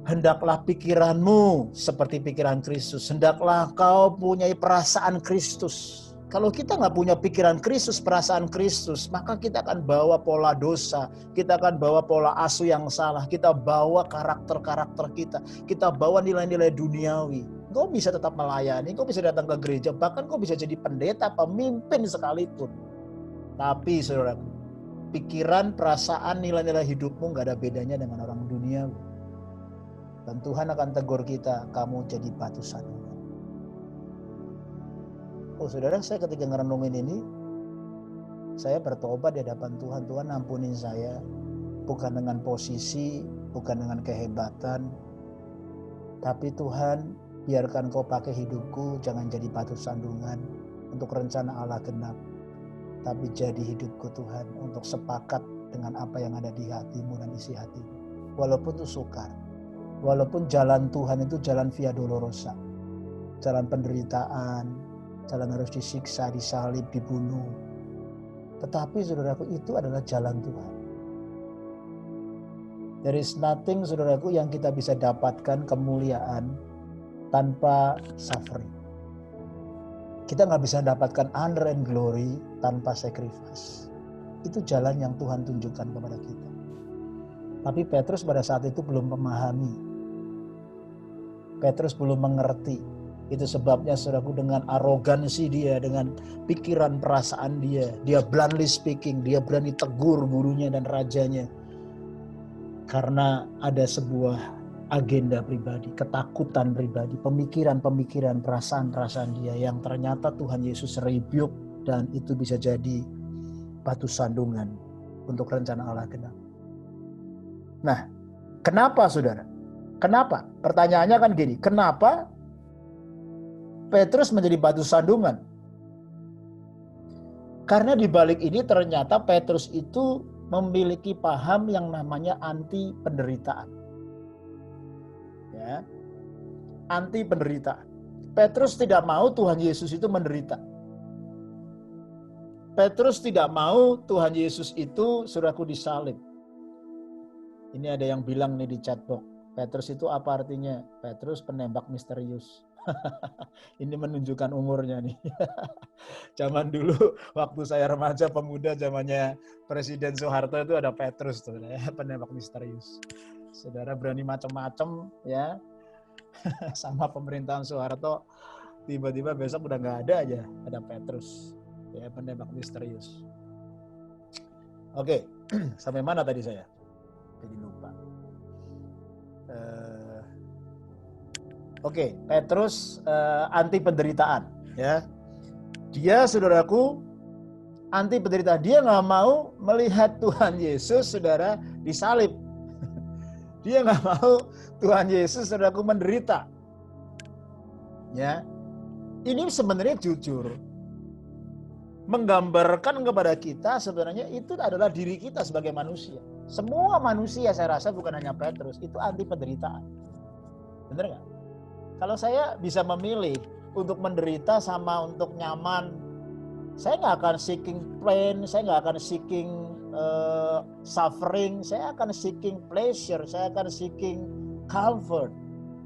Speaker 2: hendaklah pikiranmu seperti pikiran Kristus, hendaklah kau punya perasaan Kristus. Kalau kita nggak punya pikiran Kristus, perasaan Kristus, maka kita akan bawa pola dosa, kita akan bawa pola asuh yang salah, kita bawa karakter-karakter kita bawa nilai-nilai duniawi. Kau bisa tetap melayani, kau bisa datang ke gereja, bahkan kau bisa jadi pendeta, pemimpin sekalipun. Tapi saudaraku, pikiran, perasaan, nilai-nilai hidupmu gak ada bedanya dengan orang dunia. Dan Tuhan akan tegur kita, kamu jadi batu sandungan. Oh saudara, saya ketika ngerenungin ini, saya bertobat di hadapan Tuhan. Tuhan ampunin saya, bukan dengan posisi, bukan dengan kehebatan, tapi Tuhan, biarkan kau pakai hidupku, jangan jadi batu sandungan untuk rencana Allah genap. Tapi jadi hidupku Tuhan untuk sepakat dengan apa yang ada di hatimu dan isi hatimu. Walaupun itu sukar. Walaupun jalan Tuhan itu jalan via dolorosa. Jalan penderitaan, jalan harus disiksa, disalib, dibunuh. Tetapi saudaraku, itu adalah jalan Tuhan. There is nothing, saudaraku, yang kita bisa dapatkan kemuliaan tanpa suffering. Kita nggak bisa dapatkan honor and glory tanpa sacrifice. Itu jalan yang Tuhan tunjukkan kepada kita. Tapi Petrus pada saat itu belum memahami. Petrus belum mengerti. Itu sebabnya saudaraku, dengan arogansi dia, dengan pikiran perasaan dia bluntly speaking, dia berani tegur gurunya dan rajanya. Karena ada sebuah agenda pribadi, ketakutan pribadi, pemikiran-pemikiran, perasaan-perasaan dia yang ternyata Tuhan Yesus rebuke, dan itu bisa jadi batu sandungan untuk rencana Allah genap. Nah, kenapa saudara? Kenapa? Pertanyaannya kan gini, kenapa Petrus menjadi batu sandungan? Karena di balik ini ternyata Petrus itu memiliki paham yang namanya anti penderitaan. Ya. Anti penderitaan. Petrus tidak mau Tuhan Yesus itu menderita. Petrus tidak mau Tuhan Yesus itu saudaraku disalib. Ini ada yang bilang nih di chatbox, Petrus itu apa artinya? Petrus penembak misterius. Ini menunjukkan umurnya nih. Zaman dulu waktu saya remaja pemuda, zamannya Presiden Soeharto itu ada Petrus tuh, ya, penembak misterius. Saudara berani macam-macam ya sama pemerintahan Soeharto, tiba-tiba besok udah nggak ada aja, ada Petrus, ya, penembak misterius. Oke, sampai mana tadi saya? Jadi lupa. Oke, Petrus anti penderitaan, ya. Dia, saudaraku, anti penderitaan. Dia nggak mau melihat Tuhan Yesus, saudara, disalib. Dia nggak mau Tuhan Yesus, saudaraku, menderita. Ya, ini sebenarnya jujur menggambarkan kepada kita sebenarnya itu adalah diri kita sebagai manusia. Semua manusia, saya rasa, bukan hanya Petrus, itu anti penderitaan. Bener nggak? Kalau saya bisa memilih untuk menderita sama untuk nyaman, saya nggak akan seeking pain, saya nggak akan seeking suffering, saya akan seeking pleasure, saya akan seeking comfort,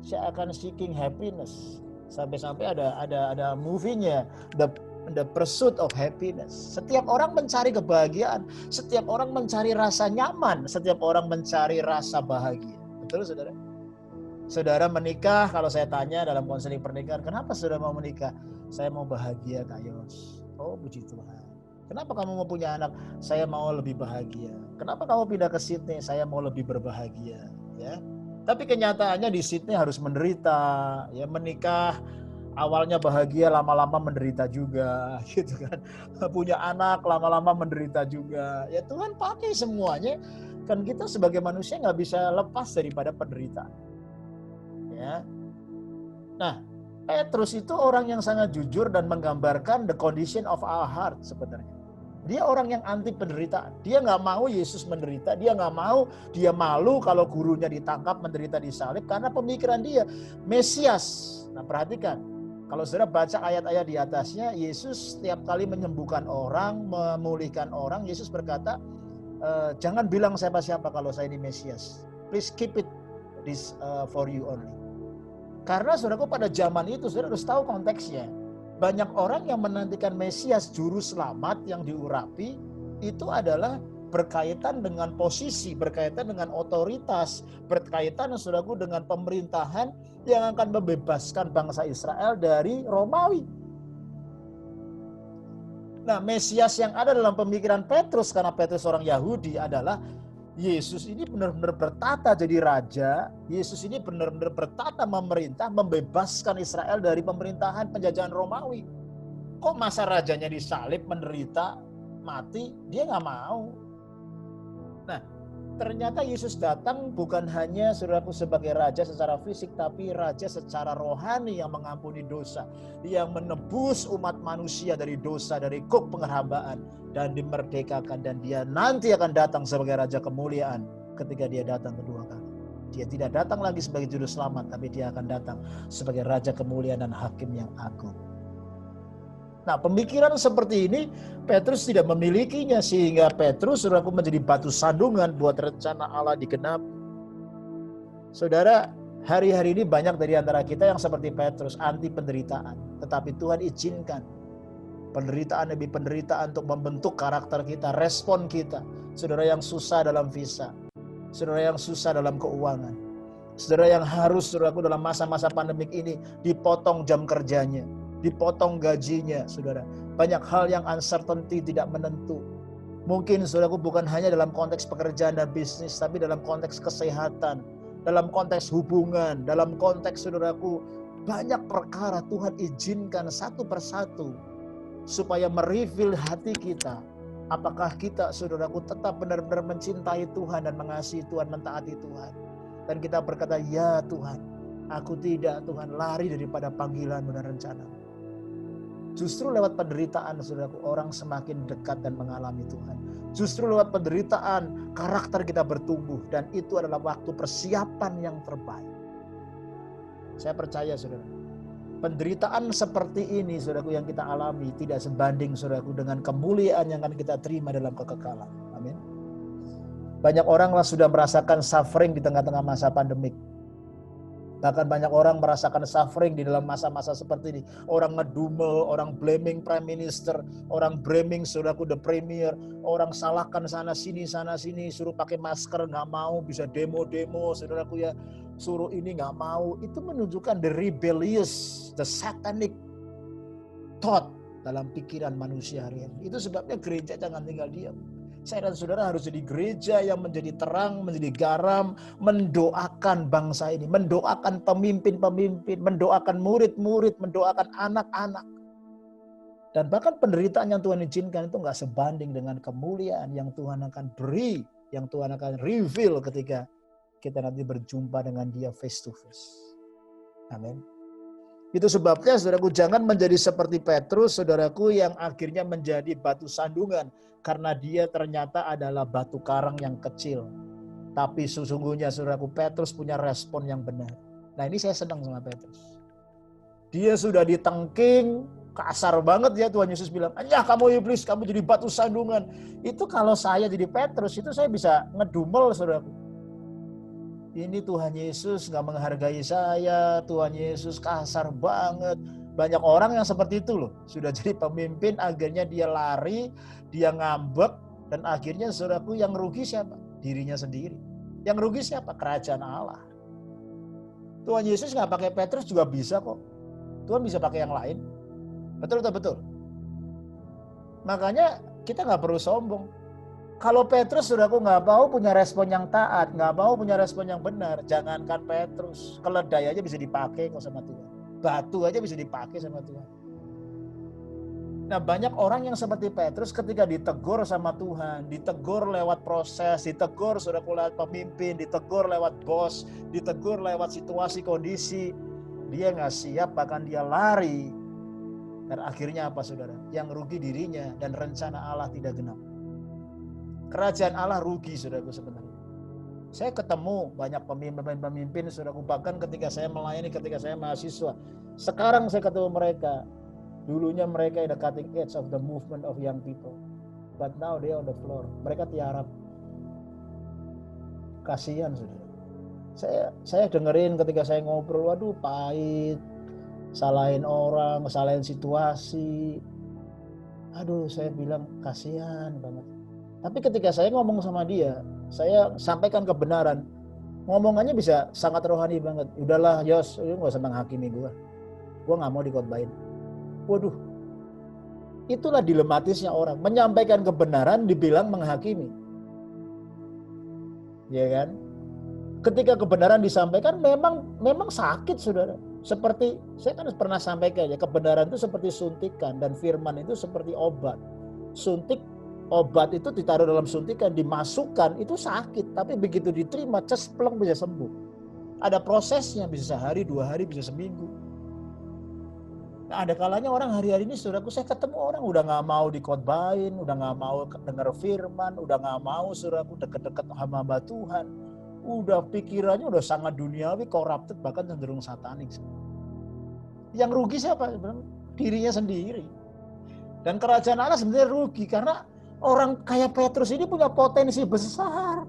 Speaker 2: saya akan seeking happiness. Sampai-sampai ada movie-nya, the pursuit of happiness. Setiap orang mencari kebahagiaan, setiap orang mencari rasa nyaman, setiap orang mencari rasa bahagia. Betul, saudara? Saudara menikah, kalau saya tanya dalam konseling pernikahan, kenapa saudara mau menikah? Saya mau bahagia, Kak Yos. Oh, puji Tuhan. Kenapa kamu mau punya anak? Saya mau lebih bahagia. Kenapa kamu pindah ke Sydney? Saya mau lebih berbahagia. Ya. Tapi kenyataannya di Sydney harus menderita. Ya, menikah awalnya bahagia, lama-lama menderita juga, gitu kan. Punya anak, lama-lama menderita juga. Ya Tuhan pakai semuanya. Kan kita sebagai manusia nggak bisa lepas daripada penderitaan. Ya. Nah, Petrus itu orang yang sangat jujur dan menggambarkan the condition of our heart sebenarnya. Dia orang yang anti penderitaan. Dia nggak mau Yesus menderita. Dia nggak mau, dia malu kalau gurunya ditangkap, menderita, disalib. Karena pemikiran dia, Mesias. Nah perhatikan, kalau saudara baca ayat-ayat di atasnya, Yesus setiap kali menyembuhkan orang, memulihkan orang, Yesus berkata, jangan bilang siapa-siapa kalau saya ini Mesias. Please keep it this for you only. Karena saudaraku pada zaman itu, saudara harus tahu konteksnya. Banyak orang yang menantikan Mesias, juru selamat yang diurapi, itu adalah berkaitan dengan posisi, berkaitan dengan otoritas, berkaitan saudaraku dengan pemerintahan yang akan membebaskan bangsa Israel dari Romawi. Nah, Mesias yang ada dalam pemikiran Petrus, karena Petrus orang Yahudi, adalah Yesus ini benar-benar bertata jadi raja. Yesus ini benar-benar bertata memerintah, membebaskan Israel dari pemerintahan penjajahan Romawi. Kok masa rajanya disalib, menderita, mati? Dia nggak mau. Nah, Ternyata Yesus datang bukan hanya saudaraku sebagai raja secara fisik, tapi raja secara rohani yang mengampuni dosa, yang menebus umat manusia dari dosa, dari kuk penghambaan, dan dimerdekakan. Dan dia nanti akan datang sebagai raja kemuliaan ketika dia datang kedua kali. Dia tidak datang lagi sebagai juru selamat, tapi dia akan datang sebagai raja kemuliaan dan hakim yang agung. Nah, pemikiran seperti ini Petrus tidak memilikinya, sehingga Petrus saudaraku menjadi batu sandungan buat rencana Allah digenapi. Saudara, hari-hari ini banyak dari antara kita yang seperti Petrus, anti penderitaan. Tetapi Tuhan izinkan penderitaan demi penderitaan untuk membentuk karakter kita, respon kita. Saudara yang susah dalam visa, saudara yang susah dalam keuangan, saudara yang harus saudaraku dalam masa-masa pandemik ini dipotong jam kerjanya, dipotong gajinya, saudara. Banyak hal yang uncertainty, tidak menentu. Mungkin saudaraku bukan hanya dalam konteks pekerjaan dan bisnis, tapi dalam konteks kesehatan, dalam konteks hubungan, dalam konteks saudaraku banyak perkara Tuhan izinkan satu persatu supaya mereveal hati kita. Apakah kita saudaraku tetap benar-benar mencintai Tuhan dan mengasihi Tuhan, mentaati Tuhan. Dan kita berkata, ya Tuhan, aku tidak Tuhan lari daripada panggilan-Mu dan rencana-Mu. Justru lewat penderitaan saudaraku, orang semakin dekat dan mengalami Tuhan. Justru lewat penderitaan karakter kita bertumbuh, dan itu adalah waktu persiapan yang terbaik. Saya percaya saudara, penderitaan seperti ini saudaraku yang kita alami tidak sebanding saudaraku dengan kemuliaan yang akan kita terima dalam kekekalan. Amin. Banyak orang sudah merasakan suffering di tengah-tengah masa pandemik. Bahkan banyak orang merasakan suffering di dalam masa-masa seperti ini. Orang ngedumel, orang blaming prime minister, orang blaming saudaraku the premier, orang salahkan sana sini, suruh pakai masker nggak mau, bisa demo-demo, saudaraku ya, suruh ini nggak mau. Itu menunjukkan the rebellious, the satanic thought dalam pikiran manusia hari ini. Itu sebabnya gereja jangan tinggal diam. Saya dan saudara harus jadi gereja yang menjadi terang, menjadi garam, mendoakan bangsa ini, mendoakan pemimpin-pemimpin, mendoakan murid-murid, mendoakan anak-anak. Dan bahkan penderitaan yang Tuhan izinkan itu nggak sebanding dengan kemuliaan yang Tuhan akan beri, yang Tuhan akan reveal ketika kita nanti berjumpa dengan Dia face to face. Amin. Itu sebabnya saudaraku jangan menjadi seperti Petrus, saudaraku, yang akhirnya menjadi batu sandungan. Karena dia ternyata adalah batu karang yang kecil. Tapi sesungguhnya saudaraku, Petrus punya respon yang benar. Nah, ini saya senang sama Petrus. Dia sudah ditengking, kasar banget ya, Tuhan Yesus bilang, "Anyah kamu iblis, kamu jadi batu sandungan." Itu kalau saya jadi Petrus, itu saya bisa ngedumel saudaraku. Ini Tuhan Yesus gak menghargai saya, Tuhan Yesus kasar banget. Banyak orang yang seperti itu loh, sudah jadi pemimpin, akhirnya dia lari, dia ngambek, dan akhirnya saudaraku yang rugi siapa? Dirinya sendiri. Yang rugi siapa? Kerajaan Allah. Tuhan Yesus gak pakai Petrus juga bisa kok. Tuhan bisa pakai yang lain. Betul. Makanya kita gak perlu sombong. Kalau Petrus saudaraku gak mau punya respon yang taat, gak mau punya respon yang benar, jangankan Petrus, keledai aja bisa dipakai kok sama Tuhan. Batu aja bisa dipakai sama Tuhan. Nah, banyak orang yang seperti Petrus ketika ditegur sama Tuhan, ditegur lewat proses, ditegur saudaraku lewat pemimpin, ditegur lewat bos, ditegur lewat situasi kondisi, dia gak siap, bahkan dia lari. Dan akhirnya apa saudara? Yang rugi dirinya dan rencana Allah tidak genap. Kerajaan Allah rugi saudaraku sebenarnya. Saya ketemu banyak pemimpin saudaraku, bahkan ketika saya melayani, ketika saya mahasiswa. Sekarang saya ketemu mereka. Dulunya mereka in the cutting edge of the movement of young people. But now they on the floor. Mereka tiarap. Kasihan saudara. Saya dengerin ketika saya ngobrol, waduh pahit. Salahin orang, salahin situasi. Aduh, saya bilang kasihan banget. Tapi ketika saya ngomong sama dia, saya sampaikan kebenaran. Ngomongannya bisa sangat rohani banget. Udahlah Yos, lu gak usah menghakimi gue. Gue gak mau dikotbahin. Waduh, itulah dilematisnya orang. Menyampaikan kebenaran dibilang menghakimi. Ya kan? Ketika kebenaran disampaikan memang sakit saudara. Seperti saya kan pernah sampaikan ya, kebenaran itu seperti suntikan dan firman itu seperti obat. Suntik Obat itu ditaruh dalam suntikan, dimasukkan, itu sakit. Tapi begitu diterima, cespleng bisa sembuh. Ada prosesnya, bisa sehari, 2 hari, bisa seminggu. Nah, ada kalanya orang hari-hari ini, saudaraku, saya ketemu orang udah gak mau dikhotbahin, udah gak mau dengar firman, udah gak mau, saudaraku, deket-deket hamba Tuhan. Udah pikirannya udah sangat duniawi, corrupted, bahkan cenderung satanik. Yang rugi siapa? Dirinya sendiri. Dan kerajaan Allah sebenarnya rugi, karena orang kayak Petrus ini punya potensi besar.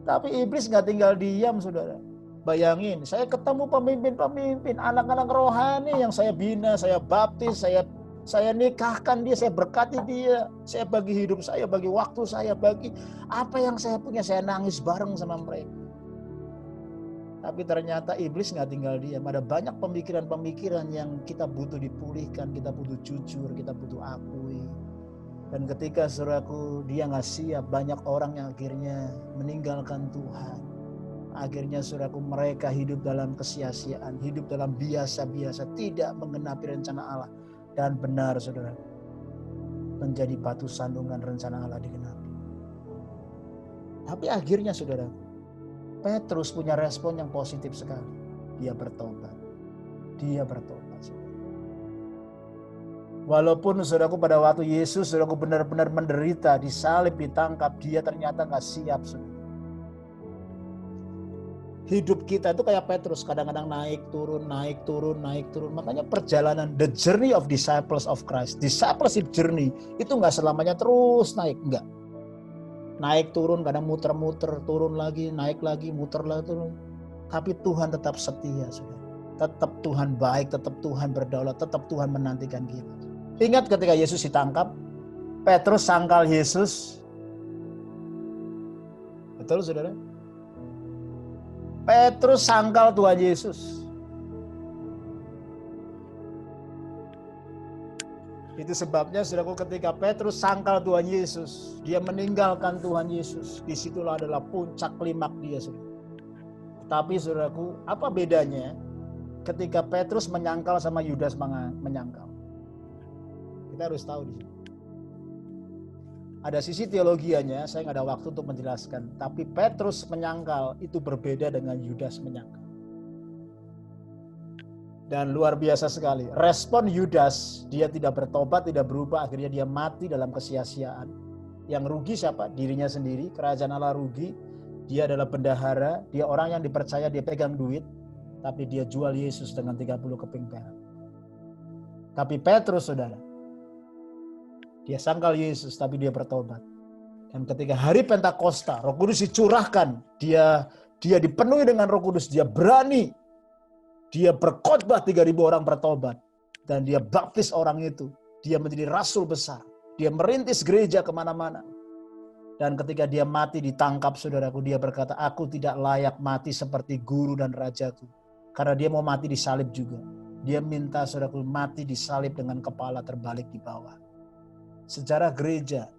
Speaker 2: Tapi iblis gak tinggal diam, saudara. Bayangin, saya ketemu pemimpin-pemimpin, anak-anak rohani yang saya bina, saya baptis, saya nikahkan dia, saya berkati dia, saya bagi hidup saya, bagi waktu saya, bagi apa yang saya punya, saya nangis bareng sama mereka. Tapi ternyata iblis gak tinggal diam. Ada banyak pemikiran-pemikiran yang kita butuh dipulihkan, kita butuh jujur, kita butuh akui. Dan ketika saudaraku dia gak siap, banyak orang yang akhirnya meninggalkan Tuhan. Akhirnya saudaraku mereka hidup dalam kesia-siaan, hidup dalam biasa-biasa, tidak mengenapi rencana Allah. Dan benar saudara, menjadi batu sandungan rencana Allah digenapi. Tapi akhirnya saudara, Petrus punya respon yang positif sekali. Dia bertobat. Dia bertobat. Saudara. Walaupun saudaraku pada waktu Yesus saudaraku benar-benar menderita, disalib, ditangkap, dia ternyata gak siap saudara. Hidup kita itu kayak Petrus, kadang-kadang naik turun, naik turun, naik turun. Makanya perjalanan, the journey of disciples of Christ, discipleship journey, itu gak selamanya terus naik, enggak. Naik turun, kadang muter-muter, turun lagi, naik lagi, muter lagi, turun. Tapi Tuhan tetap setia, saudara. Tetap Tuhan baik, tetap Tuhan berdaulat, tetap Tuhan menantikan kita. Ingat ketika Yesus ditangkap, Petrus sangkal Yesus. Betul saudara? Petrus sangkal Tuhan Yesus. Itu sebabnya saudaraku ketika Petrus sangkal Tuhan Yesus, dia meninggalkan Tuhan Yesus. Disitulah adalah puncak klimak dia saudara. Tapi saudaraku, apa bedanya ketika Petrus menyangkal sama Yudas menyangkal? Kita harus tahu di sini. Ada sisi teologianya, saya nggak ada waktu untuk menjelaskan. Tapi Petrus menyangkal itu berbeda dengan Yudas menyangkal. Dan luar biasa sekali. Respon Yudas, dia tidak bertobat, tidak berubah. Akhirnya dia mati dalam kesia-siaan. Yang rugi siapa? Dirinya sendiri. Kerajaan Allah rugi. Dia adalah bendahara. Dia orang yang dipercaya, dia pegang duit. Tapi dia jual Yesus dengan 30 keping perak. Tapi Petrus saudara, dia sangkal Yesus, tapi dia bertobat. Dan ketika hari Pentakosta, Roh Kudus dicurahkan. Dia dipenuhi dengan Roh Kudus. Dia berani. Dia berkhotbah 3.000 orang bertobat. Dan dia baptis orang itu. Dia menjadi rasul besar. Dia merintis gereja kemana-mana. Dan ketika dia mati ditangkap saudaraku, dia berkata, aku tidak layak mati seperti guru dan rajaku. Karena dia mau mati disalib juga. Dia minta saudaraku mati disalib dengan kepala terbalik di bawah. Sejarah gereja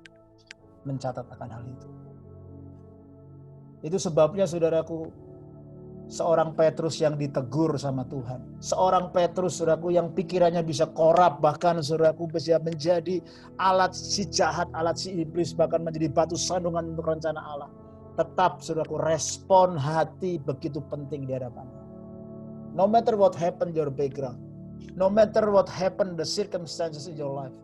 Speaker 2: mencatat akan hal itu. Itu sebabnya saudaraku, seorang Petrus yang ditegur sama Tuhan. Seorang Petrus saudaraku yang pikirannya bisa korup, bahkan saudaraku bisa menjadi alat si jahat, alat si iblis, bahkan menjadi batu sandungan untuk rencana Allah. Tetap saudaraku respon hati begitu penting di hadapannya. No matter what happened your background, no matter what happened the circumstances in your life,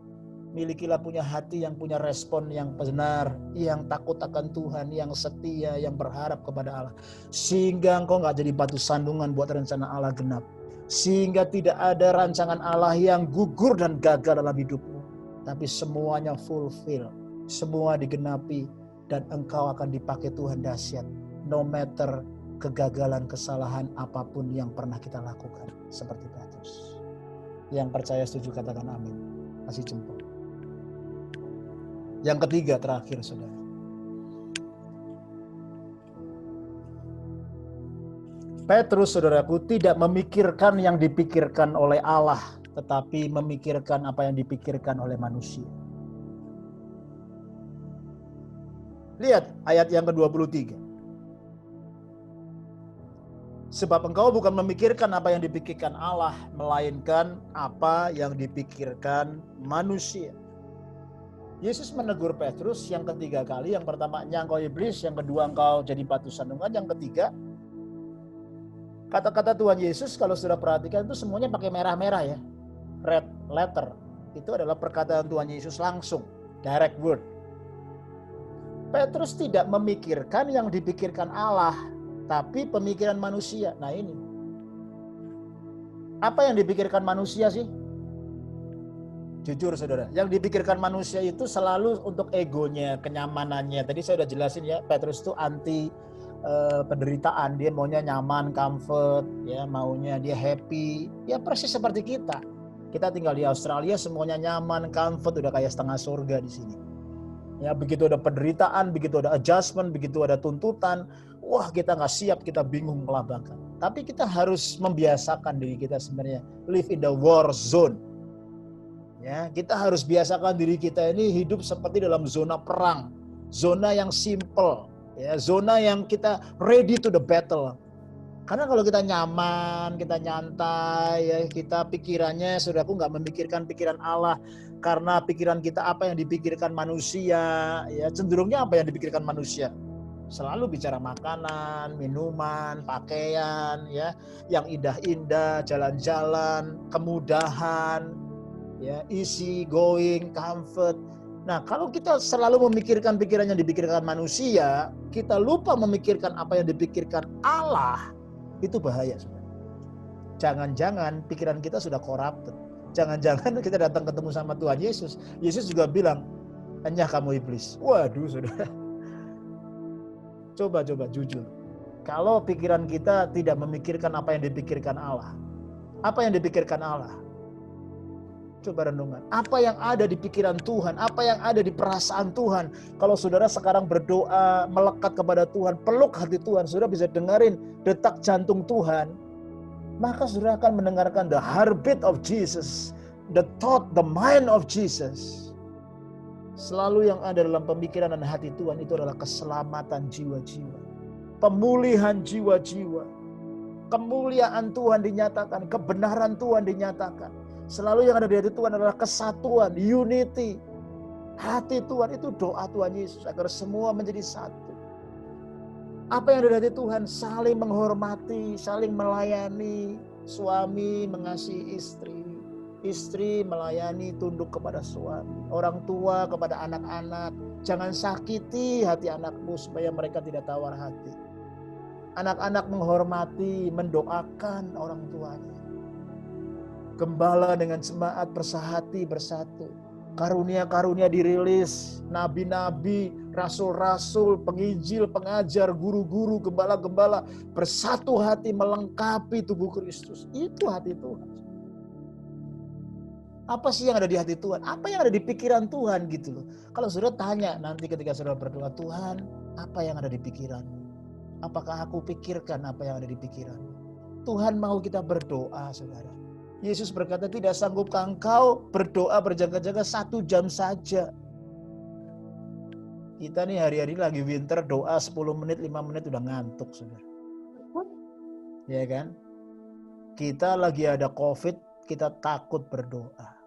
Speaker 2: milikilah punya hati yang punya respon yang benar, yang takut akan Tuhan, yang setia, yang berharap kepada Allah. Sehingga engkau gak jadi batu sandungan buat rencana Allah genap. Sehingga tidak ada rancangan Allah yang gugur dan gagal dalam hidupmu. Tapi semuanya fulfill, semua digenapi, dan engkau akan dipakai Tuhan dahsyat. No matter kegagalan, kesalahan apapun yang pernah kita lakukan. Seperti Petrus. Yang percaya setuju katakan amin. Kasih jempol. Yang ketiga terakhir saudara. Petrus saudaraku tidak memikirkan yang dipikirkan oleh Allah, tetapi memikirkan apa yang dipikirkan oleh manusia. Lihat ayat yang ke-23. Sebab engkau bukan memikirkan apa yang dipikirkan Allah, melainkan apa yang dipikirkan manusia. Yesus menegur Petrus yang ketiga kali. Yang pertama, engkau iblis. Yang kedua, engkau jadi batu sandungan. Yang ketiga, kata-kata Tuhan Yesus kalau sudah perhatikan itu semuanya pakai merah-merah ya. Red letter. Itu adalah perkataan Tuhan Yesus langsung. Direct word. Petrus tidak memikirkan yang dipikirkan Allah. Tapi pemikiran manusia. Nah ini. Apa yang dipikirkan manusia sih? Jujur saudara, yang dipikirkan manusia itu selalu untuk egonya, kenyamanannya. Tadi saya udah jelasin ya, Petrus itu anti penderitaan. Dia maunya nyaman, comfort, ya maunya dia happy. Ya persis seperti kita. Kita tinggal di Australia semuanya nyaman, comfort, udah kayak setengah surga di sini. Ya begitu ada penderitaan, begitu ada adjustment, begitu ada tuntutan, wah kita nggak siap, kita bingung kelabakan. Tapi kita harus membiasakan diri kita sebenarnya live in the war zone. Ya, kita harus biasakan diri kita ini hidup seperti dalam zona perang, zona yang simple, ya, zona yang kita ready to the battle. Karena kalau kita nyaman, kita nyantai, ya, kita pikirannya, saudaraku nggak memikirkan pikiran Allah, karena pikiran kita apa yang dipikirkan manusia, ya cenderungnya apa yang dipikirkan manusia. Selalu bicara makanan, minuman, pakaian, ya, yang indah-indah, jalan-jalan, kemudahan. Ya, easy going, comfort. Nah, kalau kita selalu memikirkan pikiran yang dipikirkan manusia, kita lupa memikirkan apa yang dipikirkan Allah, itu bahaya, saudara. Jangan-jangan pikiran kita sudah corrupted. Jangan-jangan kita datang ketemu sama Tuhan Yesus. Yesus juga bilang, "Enyah kamu iblis." Waduh, saudara. Coba jujur. Kalau pikiran kita tidak memikirkan apa yang dipikirkan Allah. Apa yang dipikirkan Allah? Coba renungan, apa yang ada di pikiran Tuhan, apa yang ada di perasaan Tuhan. Kalau saudara sekarang berdoa, melekat kepada Tuhan, peluk hati Tuhan, saudara bisa dengerin detak jantung Tuhan, maka saudara akan mendengarkan the heartbeat of Jesus, the thought, the mind of Jesus. Selalu yang ada dalam pemikiran dan hati Tuhan itu adalah keselamatan jiwa-jiwa, pemulihan jiwa-jiwa, kemuliaan Tuhan dinyatakan, kebenaran Tuhan dinyatakan. Selalu yang ada di hati Tuhan adalah kesatuan, unity. Hati Tuhan itu doa Tuhan Yesus agar semua menjadi satu. Apa yang ada di hati Tuhan? Saling menghormati, saling melayani. Suami mengasihi istri. Istri melayani, tunduk kepada suami. Orang tua kepada anak-anak. Jangan sakiti hati anakmu supaya mereka tidak tawar hati. Anak-anak menghormati, mendoakan orang tuanya. Gembala dengan jemaat bersahati bersatu. Karunia-karunia dirilis. Nabi-nabi, rasul-rasul, penginjil, pengajar, guru-guru, gembala-gembala bersatu hati melengkapi tubuh Kristus. Itu hati Tuhan. Apa sih yang ada di hati Tuhan? Apa yang ada di pikiran Tuhan gitu loh. Kalau saudara tanya nanti ketika saudara berdoa, Tuhan, apa yang ada di pikiranmu? Apakah aku pikirkan apa yang ada di pikiranmu? Tuhan mau kita berdoa, saudara. Yesus berkata, tidak sanggupkah engkau berdoa berjaga-jaga 1 jam saja? Kita nih hari-hari lagi winter, doa 10 menit, 5 menit udah ngantuk, saudara. Ya kan? Kita lagi ada COVID, kita takut berdoa.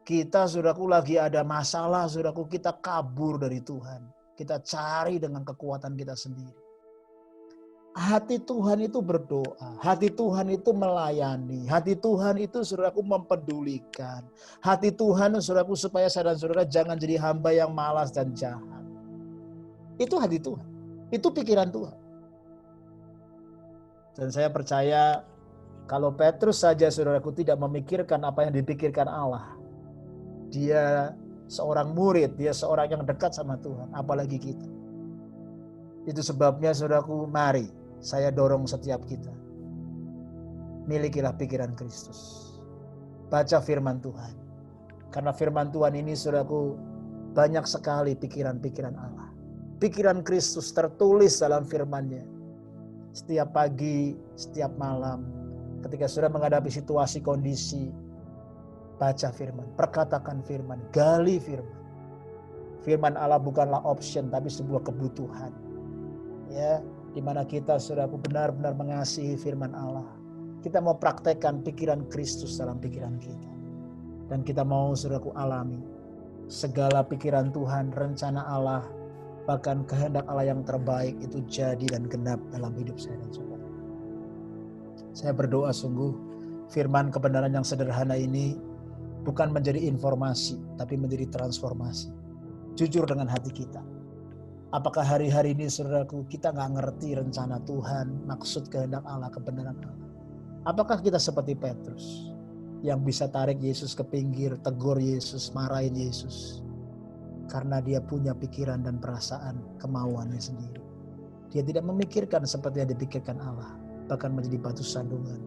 Speaker 2: Kita, saudaraku, lagi ada masalah, saudaraku, kita kabur dari Tuhan. Kita cari dengan kekuatan kita sendiri. Hati Tuhan itu berdoa, hati Tuhan itu melayani, hati Tuhan itu saudaraku mempedulikan. Hati Tuhan saudaraku supaya saya dan saudara jangan jadi hamba yang malas dan jahat. Itu hati Tuhan, itu pikiran Tuhan. Dan saya percaya kalau Petrus saja saudaraku tidak memikirkan apa yang dipikirkan Allah, dia seorang murid, dia seorang yang dekat sama Tuhan, apalagi kita. Itu sebabnya saudaraku, mari saya dorong setiap kita. Milikilah pikiran Kristus. Baca firman Tuhan. Karena firman Tuhan ini saudaraku banyak sekali pikiran-pikiran Allah. Pikiran Kristus tertulis dalam firman-Nya. Setiap pagi, setiap malam. Ketika saudara menghadapi situasi kondisi, baca firman, perkatakan firman, gali firman. Firman Allah bukanlah option tapi sebuah kebutuhan. Ya, di mana kita saudaraku benar-benar mengasihi firman Allah. Kita mau praktekkan pikiran Kristus dalam pikiran kita. Dan kita mau saudaraku alami segala pikiran Tuhan, rencana Allah, bahkan kehendak Allah yang terbaik itu jadi dan genap dalam hidup saya dan saudara. Saya berdoa sungguh firman kebenaran yang sederhana ini bukan menjadi informasi, tapi menjadi transformasi. Jujur dengan hati kita. Apakah hari-hari ini saudaraku kita gak ngerti rencana Tuhan, maksud kehendak Allah, kebenaran Allah? Apakah kita seperti Petrus yang bisa tarik Yesus ke pinggir, tegur Yesus, marahin Yesus? Karena dia punya pikiran dan perasaan kemauannya sendiri. Dia tidak memikirkan seperti yang dipikirkan Allah, bahkan menjadi batu sandungan.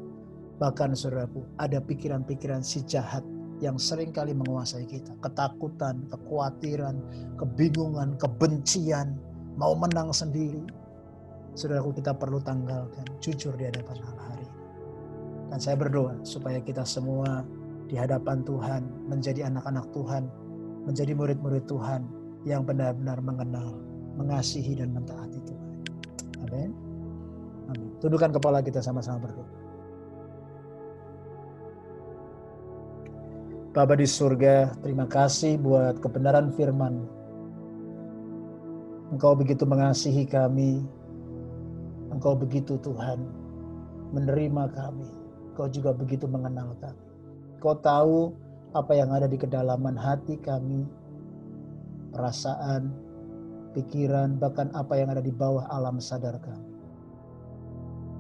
Speaker 2: Bahkan saudaraku, ada pikiran-pikiran si jahat yang seringkali menguasai kita. Ketakutan, kekhawatiran, kebingungan, kebencian, mau menang sendiri. Saudaraku, kita perlu tanggalkan, jujur di hadapan Allah hari ini. Dan saya berdoa supaya kita semua di hadapan Tuhan menjadi anak-anak Tuhan, menjadi murid-murid Tuhan yang benar-benar mengenal, mengasihi dan mentaati Tuhan. Amin. Amin. Tundukkan kepala kita sama-sama berdoa. Bapa di surga, terima kasih buat kebenaran firman. Engkau begitu mengasihi kami. Engkau begitu Tuhan menerima kami. Engkau juga begitu mengenal kami. Engkau tahu apa yang ada di kedalaman hati kami, perasaan, pikiran, bahkan apa yang ada di bawah alam sadar kami.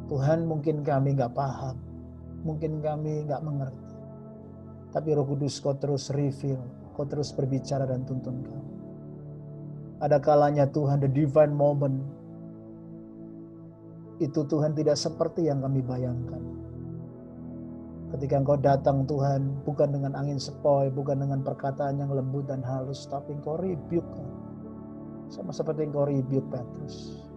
Speaker 2: Tuhan, mungkin kami gak paham, mungkin kami gak mengerti. Tapi Roh Kudus Kau terus reveal, Kau terus berbicara dan tuntun kami. Ada kalanya Tuhan, the divine moment, itu Tuhan tidak seperti yang kami bayangkan. Ketika Engkau datang Tuhan, bukan dengan angin sepoi, bukan dengan perkataan yang lembut dan halus, tapi Engkau rebuke kami. Sama seperti Engkau rebuke Petrus.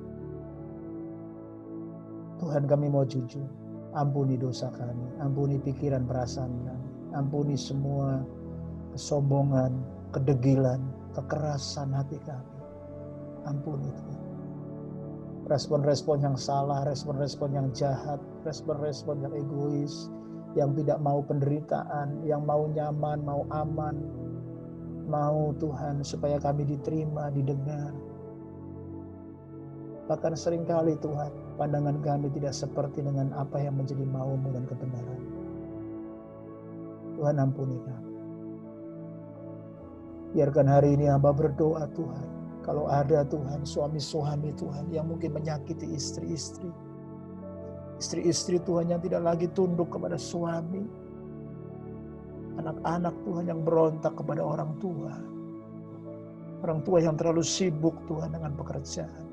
Speaker 2: Tuhan, kami mau jujur. Ampuni dosa kami, ampuni pikiran perasaan kami. Ampuni semua kesombongan, kedegilan, kekerasan hati kami. Ampuni Tuhan. Respon-respon yang salah, respon-respon yang jahat, respon-respon yang egois, yang tidak mau penderitaan, yang mau nyaman, mau aman, mau Tuhan supaya kami diterima, didengar. Bahkan seringkali Tuhan, pandangan kami tidak seperti dengan apa yang menjadi mau-Mu dan kebenaran. Tuhan, ampuni kami. Biarkan hari ini hamba berdoa Tuhan. Kalau ada Tuhan, suami-suami Tuhan yang mungkin menyakiti istri-istri. Istri-istri Tuhan yang tidak lagi tunduk kepada suami. Anak-anak Tuhan yang berontak kepada orang tua. Orang tua yang terlalu sibuk Tuhan dengan pekerjaan.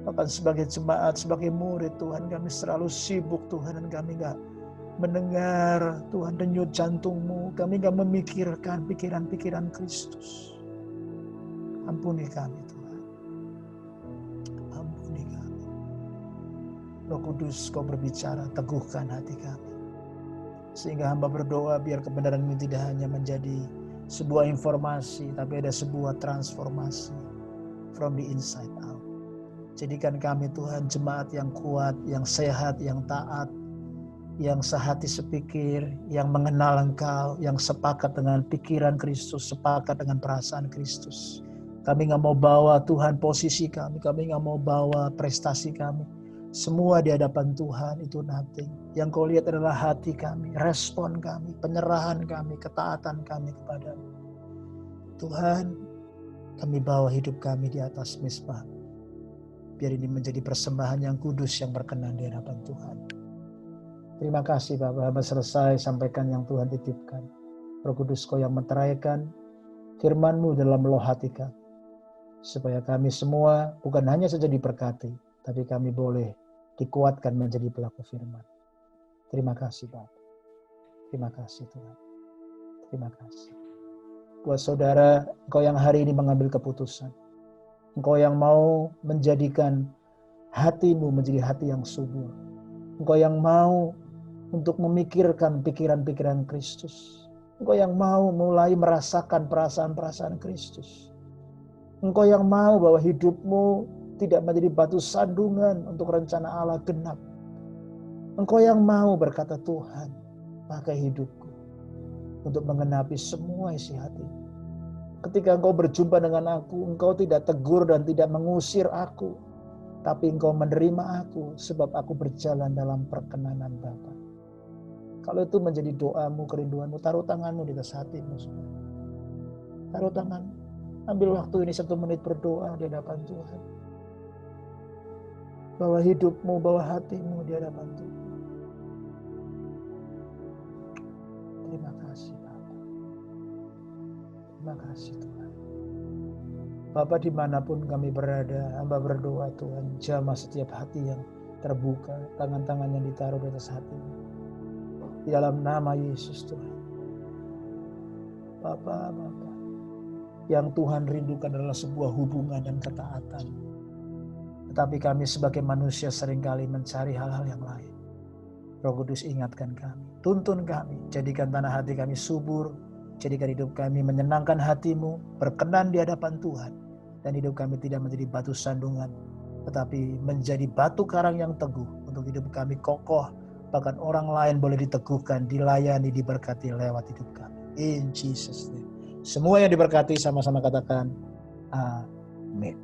Speaker 2: Bahkan sebagai jemaat, sebagai murid Tuhan, kami selalu sibuk Tuhan, dan kami gak mendengar Tuhan denyut jantung-Mu. Kami gak memikirkan pikiran-pikiran Kristus. Ampuni kami Tuhan. Ampuni kami. Roh Kudus Kau berbicara, teguhkan hati kami. Sehingga hamba berdoa biar kebenaran ini tidak hanya menjadi sebuah informasi, tapi ada sebuah transformasi from the inside out. Jadikan kami Tuhan jemaat yang kuat, yang sehat, yang taat, yang sehati sepikir, yang mengenal Engkau, yang sepakat dengan pikiran Kristus, sepakat dengan perasaan Kristus. Kami gak mau bawa Tuhan posisi kami gak mau bawa prestasi kami. Semua di hadapan Tuhan itu nothing. Yang Kau lihat adalah hati kami, respon kami, penyerahan kami, ketaatan kami kepada-Mu. Tuhan, kami bawa hidup kami di atas mezbah. Biar ini menjadi persembahan yang kudus, yang berkenan di hadapan Tuhan. Terima kasih Bapak, hamba selesai sampaikan yang Tuhan titipkan. Roh Kudus Kau yang menteraikan firman-Mu dalam loh hati kami. Supaya kami semua bukan hanya saja diberkati, tapi kami boleh dikuatkan menjadi pelaku firman. Terima kasih Bapak. Terima kasih Tuhan. Terima kasih. Buat saudara, Engkau yang hari ini mengambil keputusan. Engkau yang mau menjadikan hatimu menjadi hati yang subur. Engkau yang mau untuk memikirkan pikiran-pikiran Kristus. Engkau yang mau mulai merasakan perasaan-perasaan Kristus. Engkau yang mau bahwa hidupmu tidak menjadi batu sandungan untuk rencana Allah genap. Engkau yang mau berkata, Tuhan, pakai hidupku untuk mengenapi semua isi hati. ketika Engkau berjumpa dengan aku, Engkau tidak tegur dan tidak mengusir aku, tapi Engkau menerima aku sebab aku berjalan dalam perkenanan Bapa. Kalau itu menjadi doamu, kerinduanmu, taruh tanganmu di atas hatimu. Taruh tangan, ambil waktu ini 1 menit berdoa di hadapan Tuhan. Bawa hidupmu, bawa hatimu di hadapan Tuhan. Terima kasih Bapa. Terima kasih Tuhan. Bapa, dimanapun kami berada, hamba berdoa Tuhan, jamah setiap hati yang terbuka, tangan-tangan yang ditaruh di atas hatimu. Di dalam nama Yesus Tuhan. Bapa, yang Tuhan rindukan adalah sebuah hubungan dan ketaatan. Tetapi kami sebagai manusia seringkali mencari hal-hal yang lain. Roh Kudus ingatkan kami, tuntun kami, jadikan tanah hati kami subur, jadikan hidup kami menyenangkan hatimu, berkenan di hadapan Tuhan. Dan hidup kami tidak menjadi batu sandungan, tetapi menjadi batu karang yang teguh untuk hidup kami kokoh. Bahkan orang lain boleh diteguhkan, dilayani, diberkati lewat hidup kami. In Jesus name. Semua yang diberkati sama-sama katakan amin.